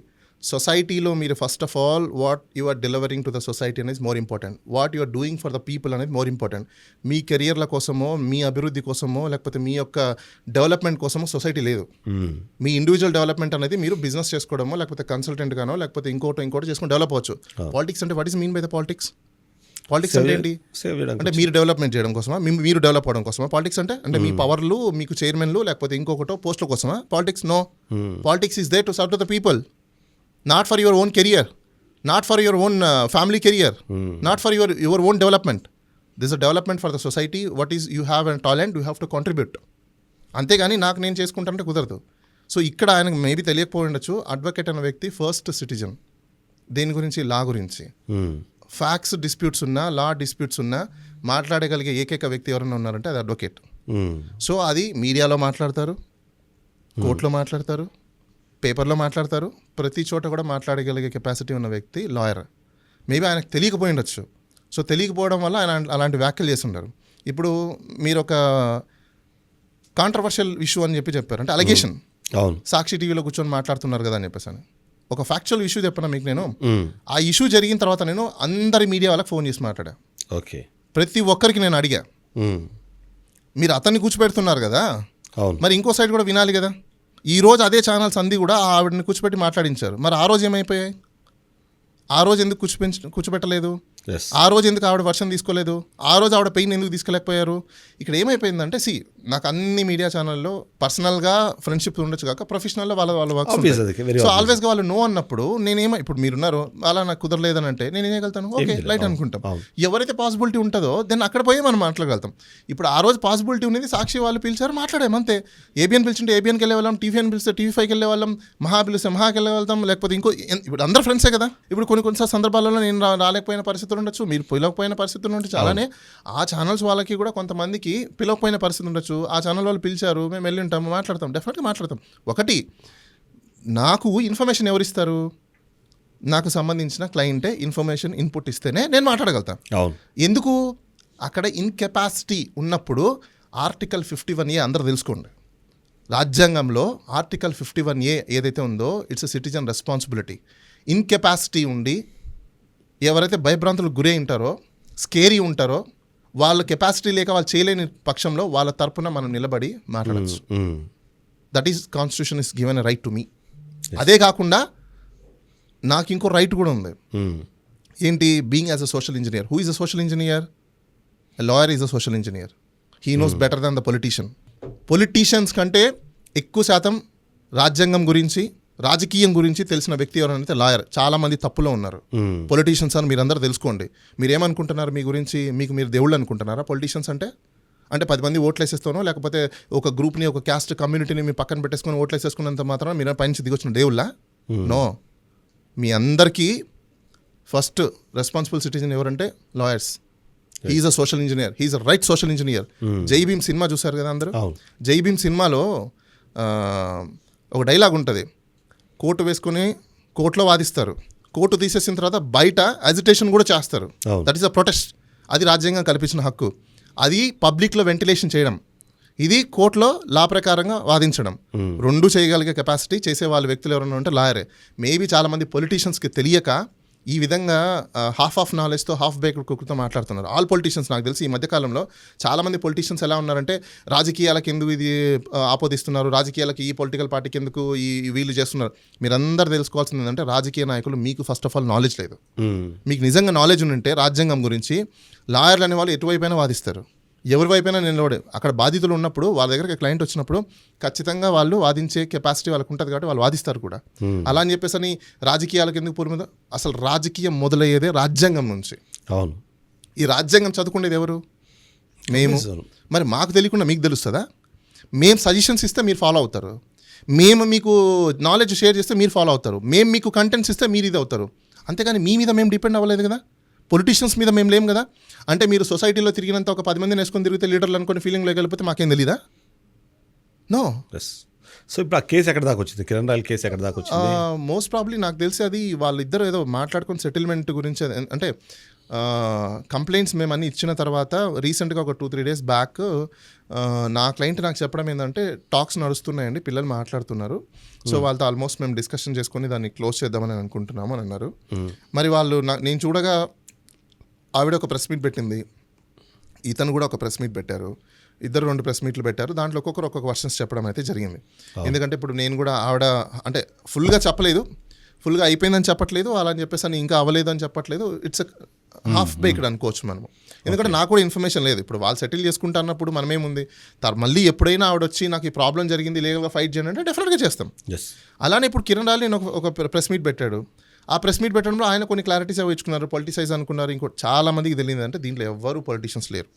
సొసైటీలో మీరు first of all what you are delivering to the society అనేది more important. What you are doing for the people అనేది మోర్ ఇంపార్టెంట్. మీ కెరియర్ల కోసమో, మీ అభివృద్ధి కోసమో, లేకపోతే మీ యొక్క డెవలప్మెంట్ కోసమో సొసైటీ లేదు. మీ ఇండివిజువల్ డెవలప్మెంట్ అనేది మీరు బిజినెస్ చేసుకోవడమో, లేకపోతే కన్సల్టెంట్ గానో, లేకపోతే ఇంకోటి చేసుకొని డెవలప్ అవ్వచ్చు. పాలిటిక్స్ అంటే what is mean by the politics? Politics అంటే ఏంటి అంటే మీరు డెవలప్మెంట్ చేయడం కోసమా, మీరు డెవలప్ అవడం కోసమా పాలిటిక్స్ అంటే మీ పవర్లు, మీకు చైర్మన్లు లేకపోతే ఇంకొకటో పోస్టుల కోసమా politics? No, politics is there to serve to the people. Not for your own career, not for your own family career, not for your own development. This is a development for the society. What is you have a talent, you have to contribute. అంతేగాని నాకు నేను చేసుకుంటానంటే కుదరదు. So ఇక్కడ ఆయనకు maybe తెలియకపోయి ఉండొచ్చు, advocate అనే వ్యక్తి first citizen. దేని గురించి? లా గురించి. ఫ్యాక్ట్స్ డిస్ప్యూట్స్ ఉన్నా, లా డిస్ప్యూట్స్ ఉన్నా మాట్లాడగలిగే ఏకైక వ్యక్తి ఎవరైనా ఉన్నారంటే అది అడ్వకేట్. సో అది మీడియాలో మాట్లాడతారు, కోర్టులో మాట్లాడతారు, పేపర్లో మాట్లాడతారు, ప్రతి చోట కూడా మాట్లాడగలిగే కెపాసిటీ ఉన్న వ్యక్తి లాయర్. మేబీ ఆయనకు తెలియకపోయి ఉండొచ్చు. సో తెలియకపోవడం వల్ల ఆయన అలాంటి వ్యాఖ్యలు చేస్తుంటారు. ఇప్పుడు మీరు ఒక కాంట్రవర్షియల్ ఇష్యూ అని చెప్పారు, అంటే అలిగేషన్. అవును, సాక్షి టీవీలో కూర్చొని మాట్లాడుతున్నారు కదా అని చెప్పేసి ఒక ఫ్యాక్చువల్ ఇష్యూ చెప్పినా మీకు నేను. ఆ ఇష్యూ జరిగిన తర్వాత నేను అందరి మీడియా వాళ్ళకి ఫోన్ చేసి మాట్లాడా. ఓకే, ప్రతి ఒక్కరికి నేను అడిగా, మీరు అతన్ని కూర్చోబెడుతున్నారు కదా, అవును, మరి ఇంకో సైడ్ కూడా వినాలి కదా. ఈ రోజు అదే ఛానల్స్ అంది కూడా ఆవిడని కూర్చోబెట్టి మాట్లాడించారు. మరి ఆ రోజు ఏమైపోయాయి? ఆ రోజు ఎందుకు కూర్చోబెట్టలేదు? ఆ రోజు ఎందుకు ఆవిడ వర్షన్ తీసుకోలేదు? ఆ రోజు ఆవిడ పెయిన్ ఎందుకు తీసుకెళ్ళకపోయారు? ఇక్కడ ఏమైపోయిందంటే నాకు అన్ని మీడియా ఛానల్లో పర్సనల్గా ఫ్రెండ్షిప్ ఉండొచ్చు కాక ప్రొఫెషనల్లో వాళ్ళ వర్క్స్. సో ఆల్వేస్గా వాళ్ళు నో అన్నప్పుడు ఇప్పుడు మీరున్నారు అలా నాకు కుదరలేదని అంటే నేను ఏం చేయగలుగుతాను? ఓకే లైట్ అనుకుంటాం. ఎవరైతే పాసిబిలిటీ ఉంటుందో దెన్ అక్కడ పోయి మనం మాట్లాడగలుగుతాం. ఇప్పుడు ఆ రోజు పాసిబిలిటీ ఉన్నది, సాక్షి వాళ్ళు పిలిచారు, మాట్లాడాము అంతే. ఏబిఎన్ పిలిచింటే ఏబిఎన్కి వెళ్ళే వాళ్ళం, టీవీఎన్ పిలిస్తే టీవీ5కి వెళ్ళే వాళ్ళం, మహా పిలిస్తే మహాకి వెళ్ళే వెళ్తాం, లేకపోతే ఇప్పుడు అందరు ఫ్రెండ్సే కదా. ఇప్పుడు కొన్నిసార్లు సందర్భాలలో నేను రాలేకపోయిన పరిస్థితులు ఉండొచ్చు, మీరు పిలవకపోయిన పరిస్థితులు ఉండొచ్చు. చాలానే ఆ ఛానల్స్ వాళ్ళకి కూడా కొంతమందికి పిలవకపోయిన పరిస్థితి ఉండొచ్చు. ఆ ఛానల్ వాళ్ళు పిలిచారు, మేము వెళ్ళి ఉంటాము, మాట్లాడతాం, డెఫినెట్గా మాట్లాడతాం. ఒకటి, నాకు ఇన్ఫర్మేషన్ ఎవరిస్తారు? నాకు సంబంధించిన క్లయింటే ఇన్ఫర్మేషన్ ఇన్పుట్ ఇస్తేనే నేను మాట్లాడగలుగుతాను. ఎందుకు? అక్కడ ఇన్కెపాసిటీ ఉన్నప్పుడు ఆర్టికల్ 51A అందరూ తెలుసుకోండి. రాజ్యాంగంలో ఆర్టికల్ 51A ఏదైతే ఉందో it's a citizen responsibility. Incapacity ఉండి ఎవరైతే భయభ్రాంతులకు గురై ఉంటారో, స్కేరీ ఉంటారో, వాళ్ళ కెపాసిటీ లేక వాళ్ళు చేయలేని పక్షంలో వాళ్ళ తరపున మనం నిలబడి మాట్లాడచ్చు. That is constitution is given a right to me. అదే కాకుండా నాకు ఇంకో రైట్ కూడా ఉంది. ఏంటి? Being as a social engineer. Who is a social engineer? A lawyer is a social engineer. He knows better than the politician. Politicians కంటే ఎక్కువ శాతం రాజ్యాంగం గురించి, రాజకీయం గురించి తెలిసిన వ్యక్తి ఎవరైనా లాయర్. చాలా మంది తప్పులో ఉన్నారు పొలిటీషియన్స్ అని మీరందరూ తెలుసుకోండి. మీరేమనుకుంటున్నారు మీ గురించి? మీరు దేవుళ్ళు అనుకుంటున్నారా పొలిటీషియన్స్ అంటే? 10 మంది ఓట్లు వేసేస్తానో, లేకపోతే ఒక గ్రూప్ని, ఒక క్యాస్ట్ కమ్యూనిటీని మీ పక్కన పెట్టేసుకొని ఓట్లు వేసేసుకున్నంత మాత్రం మీరు పైనుంచి దిగొచ్చిన దేవుళ్ళా? నో. మీ అందరికీ ఫస్ట్ రెస్పాన్సిబుల్ సిటిజన్ ఎవరంటే lawyers. He's a social engineer, he's a right social engineer. Jai Bhim cinema చూసారు కదా అందరూ. జై భీమ్ సినిమాలో ఒక డైలాగ్ ఉంటుంది, కోర్టు వేసుకుని కోర్టులో వాదిస్తారు, కోర్టు తీసేసిన తర్వాత బయట అజిటేషన్ కూడా చేస్తారు. That is a protest. అది రాజ్యాంగం కల్పించిన హక్కు. అది పబ్లిక్లో వెంటిలేషన్ చేయడం, ఇది కోర్టులో లా ప్రకారంగా వాదించడం. రెండు చేయగలిగే కెపాసిటీ చేసే వాళ్ళ వ్యక్తులు ఎవరైనా ఉంటే లాయరే. మేబీ చాలామంది పొలిటీషియన్స్కి తెలియక ఈ విధంగా హాఫ్ ఆఫ్ నాలెడ్జ్తో హాఫ్ బేక్డ్ కుక్తో మాట్లాడుతున్నారు. ఆల్ పొలిటీషియన్స్ నాకు తెలిసి ఈ మధ్యకాలంలో చాలామంది పొలిటీషియన్స్ ఎలా ఉన్నారంటే, రాజకీయాలకు ఎందుకు ఇది ఆపోదిస్తున్నారు, రాజకీయాలకు ఈ పొలిటికల్ పార్టీకి ఎందుకు ఈ వీళ్ళు చేస్తున్నారు. మీరందరూ తెలుసుకోవాల్సింది ఏంటంటే, రాజకీయ నాయకులు మీకు ఫస్ట్ ఆఫ్ ఆల్ నాలెడ్జ్ లేదు. మీకు నిజంగా నాలెడ్జ్ ఉంటే రాజ్యాంగం గురించి లాయర్లు అనే వాళ్ళు ఎటువైపైనా వాదిస్తారు, ఎవరి వైపైనా నిలబడే. అక్కడ బాధితులు ఉన్నప్పుడు వాళ్ళ దగ్గరికి క్లయింట్ వచ్చినప్పుడు ఖచ్చితంగా వాళ్ళు వాదించే కెపాసిటీ వాళ్ళకు ఉంటుంది కాబట్టి వాళ్ళు వాదిస్తారు కూడా. అలా అని చెప్పేసి అని రాజకీయాలకు ఎందుకు పూర్వ మీద? అసలు రాజకీయం మొదలయ్యేదే రాజ్యాంగం నుంచి. అవును. ఈ రాజ్యాంగం చదువుకునేది ఎవరు? మేము. మరి మాకు తెలియకుండా మీకు తెలుస్తుందా? మేము సజెషన్స్ ఇస్తే మీరు ఫాలో అవుతారు, మేము మీకు నాలెడ్జ్ షేర్ చేస్తే మీరు ఫాలో అవుతారు, మేము మీకు కంటెంట్స్ ఇస్తే మీరు ఇది అవుతారు. అంతేగాని మీ మీద మేము డిపెండ్ అవ్వలేదు కదా, పొలిటీషియన్స్ మీద మేము లేము కదా. అంటే మీరు సొసైటీలో తిరిగినంత ఒక 10 మందిని వేసుకొని తిరిగితే లీడర్లు అనుకుని ఫీలింగ్లోకి వెళ్ళిపోతే మాకేం తెలీదా? నో. సో ఇప్పుడు ఆ కేసు ఎక్కడ దాకా వచ్చింది? కిరణ్ రాయల్ కేసు ఎక్కడ దాకా వచ్చింది? మోస్ట్ ప్రాబ్లీ నాకు తెలిసి అది వాళ్ళిద్దరు ఏదో మాట్లాడుకుని సెటిల్మెంట్ గురించి, అంటే కంప్లైంట్స్ మేము అన్నీ ఇచ్చిన తర్వాత రీసెంట్గా ఒక 2-3 days బ్యాక్ నా క్లయింట్ నాకు చెప్పడం ఏంటంటే, టాక్స్ నడుస్తున్నాయండి, పిల్లలు మాట్లాడుతున్నారు, సో వాళ్ళతో ఆల్మోస్ట్ మేము డిస్కషన్ చేసుకొని దాన్ని క్లోజ్ చేద్దామని అనుకుంటున్నాము అని అన్నారు. మరి వాళ్ళు నేను చూడగా ఆవిడ ఒక ప్రెస్ మీట్ పెట్టింది, ఇతను కూడా ఒక ప్రెస్ మీట్ పెట్టారు, ఇద్దరు 2 ప్రెస్ మీట్లు పెట్టారు. దాంట్లో ఒక్కొక్క వర్షన్స్ చెప్పడం అయితే జరిగింది. ఎందుకంటే ఇప్పుడు నేను కూడా ఆవిడ అంటే ఫుల్గా చెప్పలేదు, ఫుల్గా అయిపోయిందని చెప్పట్లేదు, అలా అని చెప్పేసి అని ఇంకా అవ్వలేదు అని చెప్పట్లేదు. ఇట్స్ హాఫ్ బేక్డ్ అనుకోవచ్చు మనము. ఎందుకంటే నాకు కూడా ఇన్ఫర్మేషన్ లేదు. ఇప్పుడు వాళ్ళు సెటిల్ చేసుకుంటా అన్నప్పుడు మనమేముంది, మళ్ళీ ఎప్పుడైనా ఆవిడ వచ్చి నాకు ఈ ప్రాబ్లం జరిగింది, లీగల్గా ఫైట్ చేయండి అంటే డెఫినెట్గా చేస్తాం. అలానే ఇప్పుడు కిరణ్ రాయల్ నేను ఒక ప్రెస్ మీట్ పెట్టాడు. ఆ ప్రెస్ మీట్ పెట్టడంలో ఆయన కొన్ని క్లారిటీస్ అవి ఇచ్చుకున్నారు, పొలిటిసైజ్ అనుకున్నారు. ఇంకో చాలా మందికి తెలియదు అంటే దీంట్లో ఎవ్వరు పొలిటీషియన్స్ లేరు.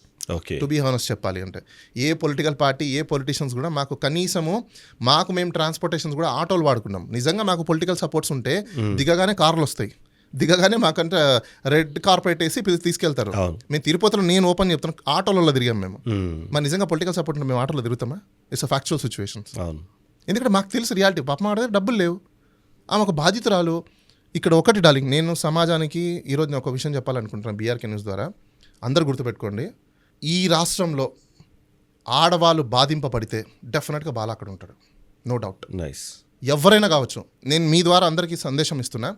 టు బీ హానెస్ట్ చెప్పాలి అంటే ఏ పొలిటికల్ పార్టీ, ఏ పొలిటీషియన్స్ కూడా మాకు కనీసము మేము ట్రాన్స్పోర్టేషన్స్ కూడా ఆటోలు వాడుకున్నాం. నిజంగా మాకు పొలిటికల్ సపోర్ట్స్ ఉంటే దిగగానే కార్లు వస్తాయి, దిగగానే మాకంటే రెడ్ కార్పెట్ వేసి తీసుకెళ్తారు. అవును. మేము తిరుపతిలో నేను ఓపెన్ చెప్తాను, ఆటోలలో తిరిగాం మేము. మ్మ్. మరి నిజంగా పొలిటికల్ సపోర్ట్ మేము ఆటోలో తిరుగుతామా? It's a factual situations. అవును. ఎందుకంటే మాకు తెలుసు రియాలిటీ. పాపం ఆడదే డబ్బులు లేవు, ఆమె ఒక బాధితురాలు. ఇక్కడ ఒకటి డార్లింగ్, నేను సమాజానికి ఈరోజు నేను ఒక విషయం చెప్పాలనుకుంటున్నాను బీఆర్కే న్యూస్ ద్వారా. అందరూ గుర్తుపెట్టుకోండి, ఈ రాష్ట్రంలో ఆడవాళ్ళు బాధింపబడితే డెఫినెట్గా బాల అక్కడ ఉంటాడు, నో డౌట్. నైస్. ఎవరైనా కావచ్చు. నేను మీ ద్వారా అందరికీ సందేశం ఇస్తున్నా,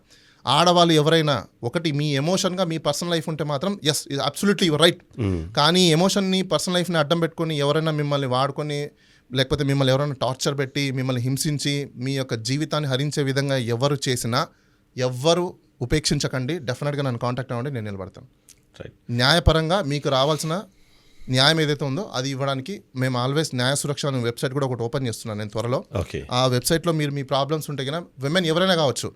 ఆడవాళ్ళు ఎవరైనా ఒకటి మీ ఎమోషన్గా మీ పర్సనల్ లైఫ్ ఉంటే మాత్రం ఎస్ అబ్సల్యూట్లీ యువర్ రైట్. కానీ ఎమోషన్ని పర్సనల్ లైఫ్ని అడ్డం పెట్టుకొని ఎవరైనా మిమ్మల్ని వాడుకొని లేకపోతే మిమ్మల్ని ఎవరైనా టార్చర్ పెట్టి మిమ్మల్ని హింసించి మీ యొక్క జీవితాన్ని హరించే విధంగా ఎవరు చేసినా ఎవ్వరు ఉపేక్షించకండి. డెఫినెట్గా నన్ను కాంటాక్ట్ అవ్వండి, నేను నిలబడతాను. రైట్. న్యాయపరంగా మీకు రావాల్సిన న్యాయం ఏదైతే ఉందో అది ఇవ్వడానికి మేము ఆల్వేస్ న్యాయ సురక్ష అనే వెబ్సైట్ కూడా ఒకటి ఓపెన్ చేస్తున్నాను నేను త్వరలో. ఓకే. ఆ వెబ్సైట్లో మీరు మీ ప్రాబ్లమ్స్ ఉంటే కనుక విమెన్ ఎవరైనా కావచ్చు,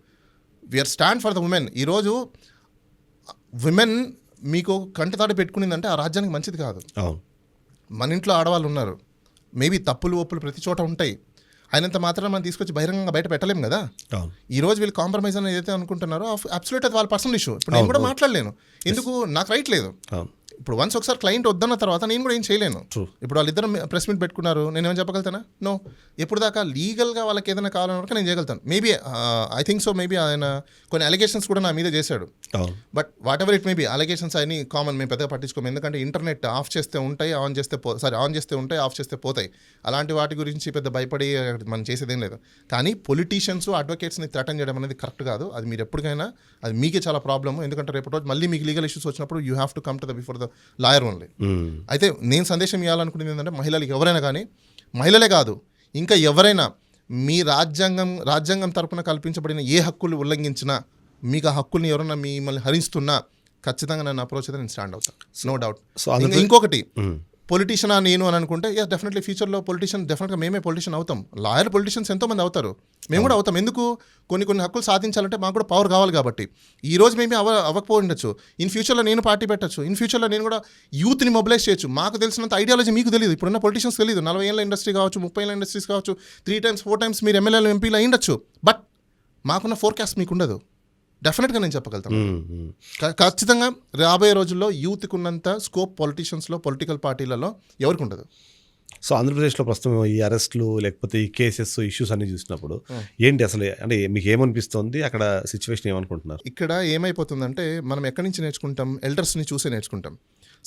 we're stand for the women. ఈరోజు విమెన్ మీకు కంటితాడు పెట్టుకునిందంటే ఆ రాజ్యానికి మంచిది కాదు. అవును. మన ఇంట్లో ఆడవాళ్ళు ఉన్నారు, మేబీ తప్పులు ఒప్పులు ప్రతి చోట ఉంటాయి, అయినంత మాత్రం మనం తీసుకొచ్చి బహిరంగంగా బయట పెట్టలేము కదా. అవును. ఈ రోజు వీళ్ళు కాంప్రమైజ్ అని ఏదైతే అనుకుంటున్నారో అబ్సల్యూట్ అది వాళ్ళ పర్సనల్ ఇష్యూ. ఇప్పుడు నేను కూడా మాట్లాడలేను, ఎందుకు నాకు రైట్ లేదు. అవును. ఇప్పుడు వన్స్ ఒకసారి క్లయింట్ వద్దన్న తర్వాత నేను కూడా ఏం చేయలేను. True. ఇప్పుడు వాళ్ళిద్దరు ప్రెస్ మీట్ పెట్టుకున్నారు, నేను ఏమైనా చెప్పగలుగుతానా? నో. ఎప్పుడు దాకా లీగల్గా వాళ్ళకి ఏదైనా కావాలన్న వరకు నేను చేయగలుగుతాను. Maybe I think so, maybe ఆయన కొన్ని అలిగేషన్స్ కూడా నా మీద చేశాడు. అవును. But what ever it maybe, allegations అన్ని కామన్, మేము పెద్దగా పట్టించుకోము. ఎందుకంటే ఇంటర్నెట్ ఆఫ్ చేస్తే ఉంటాయి, ఆన్ చేస్తే ఉంటాయి, ఆఫ్ చేస్తే పోతాయి. అలాంటి వాటి గురించి పెద్ద భయపడి మనం చేసేదేం లేదు. కానీ పొలిటీషియన్స్ అడ్వకేట్స్ని థ్రెటన్ చేయడం అనేది కరెక్ట్ కాదు. అది మీరు ఎప్పటికైనా అది మీకే చాలా ప్రాబ్లమ్. ఎందుకంటే రేపటి రోజు మళ్ళీ మీకు లీగల్ ఇష్యూస్ వచ్చినప్పుడు you have to come to the before the lawyer only. అయితే నేను సందేశం ఇవ్వాలనుకునేది ఏంటంటే మహిళలకు ఎవరైనా కానీ, మహిళలే కాదు ఇంకా ఎవరైనా మీ రాజ్యాంగం తరపున కల్పించబడిన ఏ హక్కులు ఉల్లంఘించినా, మీకు ఆ హక్కుల్ని ఎవరైనా మిమ్మల్ని హరిస్తున్నా ఖచ్చితంగా నన్ను అప్రోచ్ అయితే నేను స్టాండ్ అవుతాను, నో డౌట్. ఇంకొకటి, పొలిటీషియనా నేను అని అనుకుంటే ఎస్ డెఫినెట్లీ ఫ్యూచర్లో పొలిటీషియన్ డెఫినెట్గా మేమే పొలిటీషియన్ అవుతాం. లాయర్ పొలిటీషియన్స్ ఎంతోమంది అవుతారు, మేము కూడా అవుతాం. ఎందుకు? కొన్ని హక్కులు సాధించాలంటే మాకు కూడా పవర్ కావాలి కాబట్టి. ఈ రోజు మేమే అవ్వకపోయి ఉండొచ్చు, ఇన్ ఫ్యూచర్లో నేను పార్టీ పెట్టచ్చు, ఇన్ ఫ్యూచర్లో నేను కూడా యూత్ని మొబిలైజ్ చేయొచ్చు. మాకు తెలిసినంత ఐడియాలజీ మీకు తెలియదు, ఇప్పుడున్న పొలిటీషియన్స్ తెలియదు. 40 ఏళ్ళ ఇండస్ట్రీ కావచ్చు, 30 ఏళ్ళ ఇండస్ట్రీస్ కావచ్చు, 3 times 4 times మీరు ఎమ్మెల్యేలు ఎంపీలు అయ్యిండొచ్చు. బట్ మాకున్న ఫోర్కాస్ట్ మీకు ఉండదు. డెఫినెట్గా నేను చెప్పగలుగుతాను. ఖచ్చితంగా రాబోయే రోజుల్లో యూత్కి ఉన్నంత స్కోప్ పొలిటీషియన్స్లో, పొలిటికల్ పార్టీలలో ఎవరికి ఉండదు. సో ఆంధ్రప్రదేశ్లో ప్రస్తుతం ఈ అరెస్టులు లేకపోతే ఈ కేసెస్ ఇష్యూస్ అన్ని చూసినప్పుడు ఏంటి అసలు, అంటే మీకు ఏమనిపిస్తుంది, అక్కడ సిచ్యువేషన్ ఏమనుకుంటున్నారు? ఇక్కడ ఏమైపోతుందంటే మనం ఎక్కడి నుంచి నేర్చుకుంటాం? ఎల్డర్స్ని చూసే నేర్చుకుంటాం.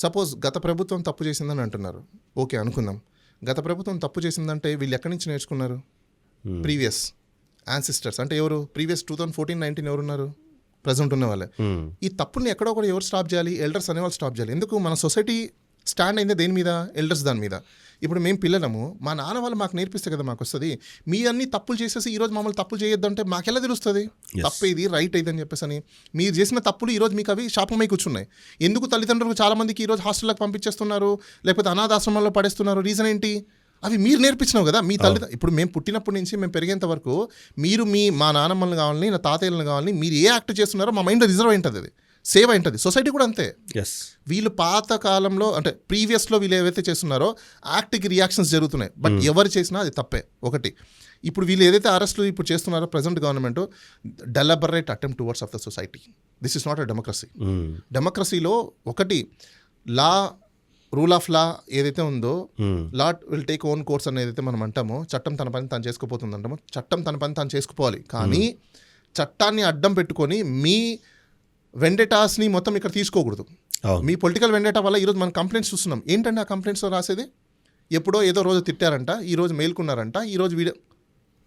సపోజ్ గత ప్రభుత్వం తప్పు చేసిందని అంటున్నారు, ఓకే అనుకుందాం. గత ప్రభుత్వం తప్పు చేసిందంటే వీళ్ళు ఎక్కడి నుంచి నేర్చుకున్నారు? ప్రీవియస్ యాన్సిస్టర్స్ అంటే ఎవరు? ప్రీవియస్ 2014-19 ఎవరున్నారు? ప్రజెంట్ ఉన్న వాళ్ళే. ఈ తప్పుల్ని ఎక్కడో కూడా ఎవరు స్టాప్ చేయాలి? ఎల్డర్స్ అనేవాళ్ళు స్టాప్ చేయాలి. ఎందుకు? మన సొసైటీ స్టాండ్ అయిందే దేని మీద? ఎల్డర్స్ దాని మీద. ఇప్పుడు మేము పిల్లలము, మా నాన్న వాళ్ళు మాకు నేర్పిస్తే కదా మాకు వస్తుంది. మీ అన్ని తప్పులు చేసేసి ఈరోజు మమ్మల్ని తప్పులు చేయొద్దంటే మాకెలా తెలుస్తుంది తప్పేది రైట్ ఇది అని చెప్పేసి అని? మీరు చేసిన తప్పులు ఈరోజు మీకు అవి శాపమై కూర్చున్నాయి. ఎందుకు తల్లిదండ్రులకు చాలామందికి ఈరోజు హాస్టల్లోకి పంపించేస్తున్నారు, లేకపోతే అనాథాశ్రమంలో పడేస్తున్నారు? రీజన్ ఏంటి? అవి మీరు నేర్పించినావు కదా మీ తల్లి. ఇప్పుడు మేము పుట్టినప్పటి నుంచి మేము పెరిగేంత వరకు మీరు మా నాన్నమ్మల్ని కావాలని, నా తాతయ్యలను కావాలని మీరు ఏ యాక్ట్ చేస్తున్నారో మా మైండ్లో రిజర్వ్ అయింటుంది, అది సేవ్ అయింటుంది. సొసైటీ కూడా అంతే. వీళ్ళు పాత కాలంలో అంటే ప్రీవియస్లో వీళ్ళు ఏవైతే చేస్తున్నారో యాక్ట్కి రియాక్షన్స్ జరుగుతున్నాయి. బట్ ఎవరు చేసినా అది తప్పే. ఒకటి, ఇప్పుడు వీళ్ళు ఏదైతే అరెస్టులు ఇప్పుడు చేస్తున్నారో present government, deliberate attempt towards of the society. This is not a democracy. డెమోక్రసీలో ఒకటి లా, రూల్ ఆఫ్ లా ఏదైతే ఉందో, law will take own course అని ఏదైతే మనం అంటామో, చట్టం తన పని తాను చేసుకోపోతుంది అంటామో, చట్టం తన పని తాను చేసుకోవాలి. కానీ చట్టాన్ని అడ్డం పెట్టుకొని మీ వెండేటాస్ని మొత్తం ఇక్కడ తీసుకోకూడదు. మీ పొలిటికల్ వెండేటా వల్ల ఈరోజు మనం కంప్లైంట్స్ చూస్తున్నాం. ఏంటంటే ఆ కంప్లైంట్స్లో రాసేది ఎప్పుడో ఏదో రోజు తిట్టారంట, ఈ రోజు మేల్కున్నారంట, ఈ రోజు video.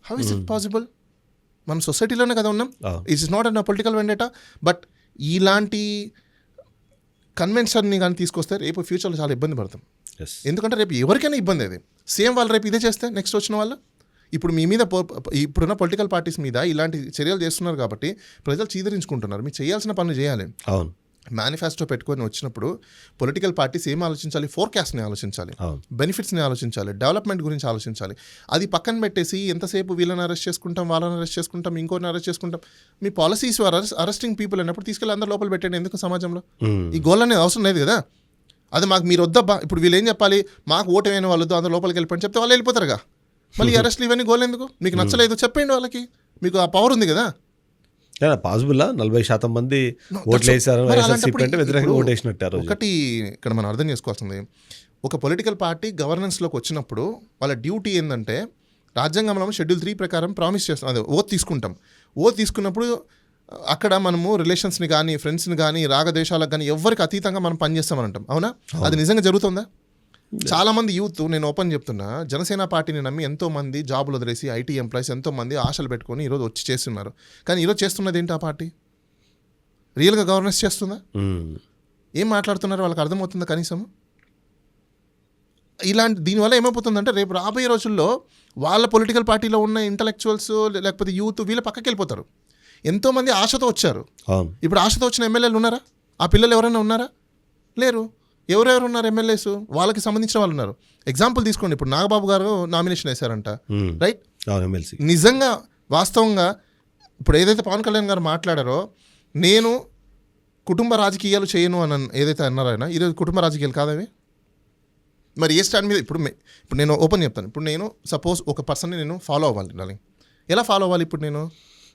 How is it possible? మనం సొసైటీలోనే కదా ఉన్నాం. It's is not an political vendetta. But ఇలాంటి కన్వెన్షన్ని కానీ తీసుకొస్తే రేపు ఫ్యూచర్లో చాలా ఇబ్బంది పడతాం. ఎందుకంటే రేపు ఎవరికైనా ఇబ్బంది అది. సేమ్ వాళ్ళు రేపు ఇదే చేస్తే నెక్స్ట్ వచ్చిన వాళ్ళు ఇప్పుడు మీ మీద ఇప్పుడున్న పొలిటికల్ పార్టీస్ మీద ఇలాంటి చర్యలు చేస్తున్నారు కాబట్టి ప్రజలు చీదరించుకుంటున్నారు. మీరు చేయాల్సిన పనులు చేయాలి. అవును. మేనిఫెస్టో పెట్టుకొని వచ్చినప్పుడు పొలిటికల్ పార్టీస్ ఏం ఆలోచించాలి? ఫోర్కాస్ట్ని ఆలోచించాలి, బెనిఫిట్స్ని ఆలోచించాలి, డెవలప్మెంట్ గురించి ఆలోచించాలి. అది పక్కన పెట్టేసి ఎంతసేపు వీళ్ళని అరెస్ట్ చేసుకుంటాం, వాళ్ళని అరెస్ట్ చేసుకుంటాం, ఇంకోని అరెస్ట్ చేసుకుంటాం. మీ పాలసీస్ అరెస్టింగ్ పీపుల్ అన్నప్పుడు తీసుకెళ్ళి అందరూ లోపల పెట్టండి. ఎందుకు సమాజంలో ఈ గోల్ అనేది అవసరం లేదు కదా. అది మాకు మీరు వద్దబ్బా. ఇప్పుడు వీళ్ళు ఏం చెప్పాలి? మాకు ఓటు వేయని వాళ్ళు అందరూ లోపలికి వెళ్ళిపోయి చెప్తే వాళ్ళు వెళ్ళిపోతారుగా. మళ్ళీ అరెస్ట్లు ఇవన్నీ గోల్ ఎందుకు? మీకు నచ్చలేదు చెప్పండి వాళ్ళకి, మీకు ఆ పవర్ ఉంది కదా. పాసిబుల్లా 40% మంది No, ఓట్లు that's వేసారు మరి వైఎస్ఆర్సీపీ అలాంటప్పుడు అంటే వ్యతిరేకంగా ఇప్పుడు ఓటు వేసినట్టు ఆ రోజు. ఒకటి ఇక్కడ మనం అర్థం చేసుకోవాల్సింది, ఒక పొలిటికల్ పార్టీ గవర్నెన్స్లోకి వచ్చినప్పుడు వాళ్ళ డ్యూటీ ఏంటంటే రాజ్యాంగంలో షెడ్యూల్ 3 ప్రకారం ప్రామిస్ చేస్తాం, అదే ఓత్ తీసుకుంటాం. ఓత్ తీసుకున్నప్పుడు అక్కడ మనము రిలేషన్స్ని కానీ ఫ్రెండ్స్ని కానీ రాగదేశాలకు కానీ ఎవరికి అతీతంగా మనం పనిచేస్తామని అంటాం. అవునా? అది నిజంగా జరుగుతుందా? చాలామంది యూత్, నేను ఓపెన్ చెప్తున్నా, జనసేన పార్టీని నమ్మి ఎంతోమంది జాబులు వదిలేసి ఐటీ ఎంప్లాయీస్ ఎంతోమంది ఆశలు పెట్టుకొని ఈరోజు వచ్చి చేస్తున్నారు. కానీ ఈరోజు చేస్తున్నది ఏంటి? ఆ పార్టీ రియల్గా గవర్నెన్స్ చేస్తుందా? ఏం మాట్లాడుతున్నారో వాళ్ళకి అర్థమవుతుందా కనీసం? ఇలాంటి దీనివల్ల ఏమైపోతుందంటే రేపు రాబోయే రోజుల్లో వాళ్ళ పొలిటికల్ పార్టీలో ఉన్న ఇంటలెక్చువల్స్ లేకపోతే యూత్ వీళ్ళ పక్కకి వెళ్ళిపోతారు. ఎంతోమంది ఆశతో వచ్చారు. ఇప్పుడు ఆశతో వచ్చిన ఎమ్మెల్యేలు ఉన్నారా? ఆ పిల్లలు ఎవరైనా ఉన్నారా? లేరు. ఎవరెవరు ఉన్నారు ఎమ్మెల్యేస్? వాళ్ళకి సంబంధించిన వాళ్ళు ఉన్నారు. ఎగ్జాంపుల్ తీసుకోండి, ఇప్పుడు నాగబాబు గారు నామినేషన్ వేశారంట, రైట్? ఎమ్మెల్సీ నిజంగా వాస్తవంగా ఇప్పుడు ఏదైతే పవన్ కళ్యాణ్ గారు మాట్లాడారో, నేను కుటుంబ రాజకీయాలు చేయను అని ఏదైతే అన్నారో ఆయన, ఈరోజు కుటుంబ రాజకీయాలు కాదవి. మరి ఏ స్టాండ్ మీద? ఇప్పుడు నేను ఓపెన్ చెప్తాను. ఇప్పుడు నేను సపోజ్ ఒక పర్సన్ని నేను ఫాలో అవ్వాలి డార్లింగ్. ఎలా ఫాలో అవ్వాలి?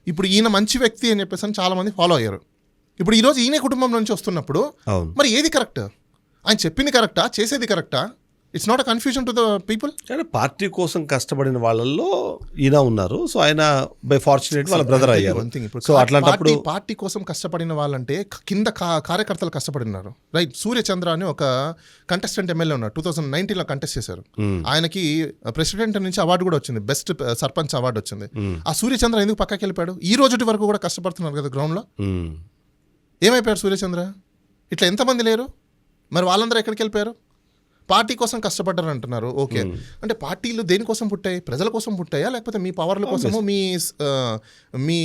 ఇప్పుడు ఈయన మంచి వ్యక్తి అని చెప్పేసి అని చాలామంది ఫాలో అయ్యారు. ఇప్పుడు ఈరోజు ఈయన కుటుంబం నుంచి వస్తున్నప్పుడు మరి ఏది కరెక్ట్? ఆయన చెప్పింది కరెక్టా? చేసేది కరెక్టా? It's not a confusion to the people. కానీ పార్టీ కోసం కష్టపడిన వాళ్ళల్లో ఈయన ఉన్నారు. సో ఆయన బై ఫార్చునేట్ వాళ్ళ బ్రదర్ అయ్యారు. సో అట్లాంటప్పుడు పార్టీ కోసం కష్టపడిన వాళ్ళంటే కింద కార్యకర్తలు కష్టపడినారు, రైట్? సూర్యచంద్ర అని ఒక కంటెస్టెంట్ ఎమ్మెల్యే ఉన్నారు, 2019లో కంటెస్ట్ చేశారు. ఆయనకి ప్రెసిడెంట్ నుంచి అవార్డు కూడా వచ్చింది, బెస్ట్ సర్పంచ్ అవార్డు వచ్చింది. ఆ సూర్యచంద్ర ఎందుకు పక్కకి వెళ్ళిపోయాడు? ఈ రోజుటి వరకు కూడా కష్టపడుతున్నారు కదా గ్రౌండ్లో. ఏమైపోయారు సూర్యచంద్ర? ఇట్లా ఎంతమంది లేరు? మరి వాళ్ళందరూ ఎక్కడికి వెళ్ళిపోయారు? పార్టీ కోసం కష్టపడ్డారు అంటున్నారు. ఓకే, అంటే పార్టీలు దేనికోసం పుట్టాయి? ప్రజల కోసం పుట్టాయా, లేకపోతే మీ పవర్ల కోసము, మీ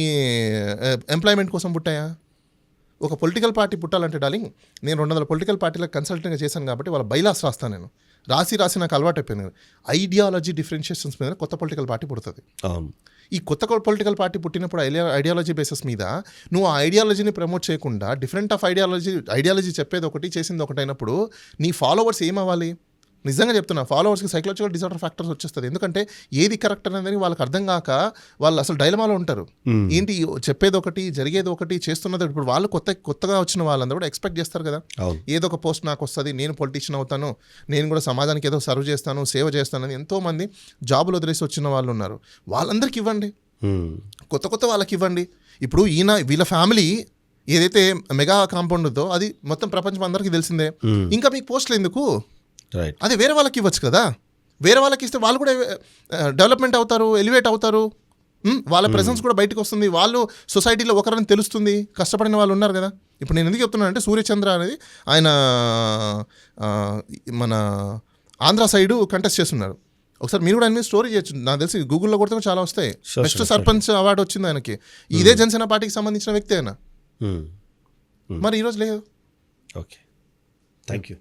ఎంప్లాయ్మెంట్ కోసం పుట్టాయా? ఒక పొలిటికల్ పార్టీ పుట్టాలంటే డార్లింగ్, నేను 200 పొలిటికల్ పార్టీలకు కన్సల్టెంట్గా చేశాను కాబట్టి వాళ్ళ బైలాస్ రాస్తాను నేను. రాసి నాకు అలవాటు అయిపోయింది. ఐడియాలజీ డిఫరెన్షియేషన్స్ మీద కొత్త పొలిటికల్ పార్టీ పుడుతుంది. ఈ కొత్త పొలిటికల్ పార్టీ పుట్టినప్పుడు ఐడియాలజీ బేసిస్ మీద నువ్వు ఆ ఐడియాలజీని ప్రమోట్ చేయకుండా డిఫరెంట్ ఆఫ్ ఐడియాలజీ చెప్పేది ఒకటి, చేసింది ఒకటి అయినప్పుడు నీ ఫాలోవర్స్ ఏమవ్వాలి? నిజంగా చెప్తున్నా, ఫాలోవర్స్కి సైకలాజికల్ డిసార్డర్ ఫ్యాక్టర్స్ వచ్చేస్తుంది. ఎందుకంటే ఏది కరెక్ట్ అనేది వాళ్ళకి అర్థం కాక వాళ్ళు అసలు డైలమాలో ఉంటారు. ఏంటి చెప్పేది ఒకటి, జరిగేది ఒకటి, చేస్తున్నది. ఇప్పుడు వాళ్ళు కొత్తగా వచ్చిన వాళ్ళందరూ కూడా ఎక్స్పెక్ట్ చేస్తారు కదా, ఏదో ఒక పోస్ట్ నాకు వస్తుంది, నేను పొలిటీషియన్ అవుతాను, నేను కూడా సమాజానికి ఏదో సర్వ్ చేస్తాను, సేవ చేస్తాను అని ఎంతోమంది జాబులు వదిలేసి వచ్చిన వాళ్ళు ఉన్నారు. వాళ్ళందరికీ ఇవ్వండి, కొత్త వాళ్ళకి ఇవ్వండి. ఇప్పుడు వీళ్ళ ఫ్యామిలీ ఏదైతే మెగా కాంపౌండ్ ఉందో అది మొత్తం ప్రపంచం అందరికీ తెలిసిందే. ఇంకా మీకు పోస్టులు ఎందుకు? అదే వేరే వాళ్ళకి ఇవ్వచ్చు కదా. వేరే వాళ్ళకి ఇస్తే వాళ్ళు కూడా డెవలప్మెంట్ అవుతారు, ఎలివేట్ అవుతారు, వాళ్ళ ప్రెసెన్స్ కూడా బయటకు వస్తుంది, వాళ్ళు సొసైటీలో ఒకరని తెలుస్తుంది. కష్టపడిన వాళ్ళు ఉన్నారు కదా. ఇప్పుడు నేను ఎందుకు చెప్తున్నాను అంటే సూర్యచంద్ర అనేది ఆయన మన ఆంధ్ర సైడు కంటెస్ట్ చేస్తున్నారు. ఒకసారి మీరు కూడా ఆయన మీద స్టోరీ చేయొచ్చు, నాకు తెలిసి గూగుల్లో కొడితే చాలా వస్తాయి. బెస్ట్ సర్పంచ్ అవార్డు వచ్చింది ఆయనకి. ఇదే జనసేన పార్టీకి సంబంధించిన వ్యక్తి ఆయన. మరి ఈరోజు లేదు. Okay, thank you.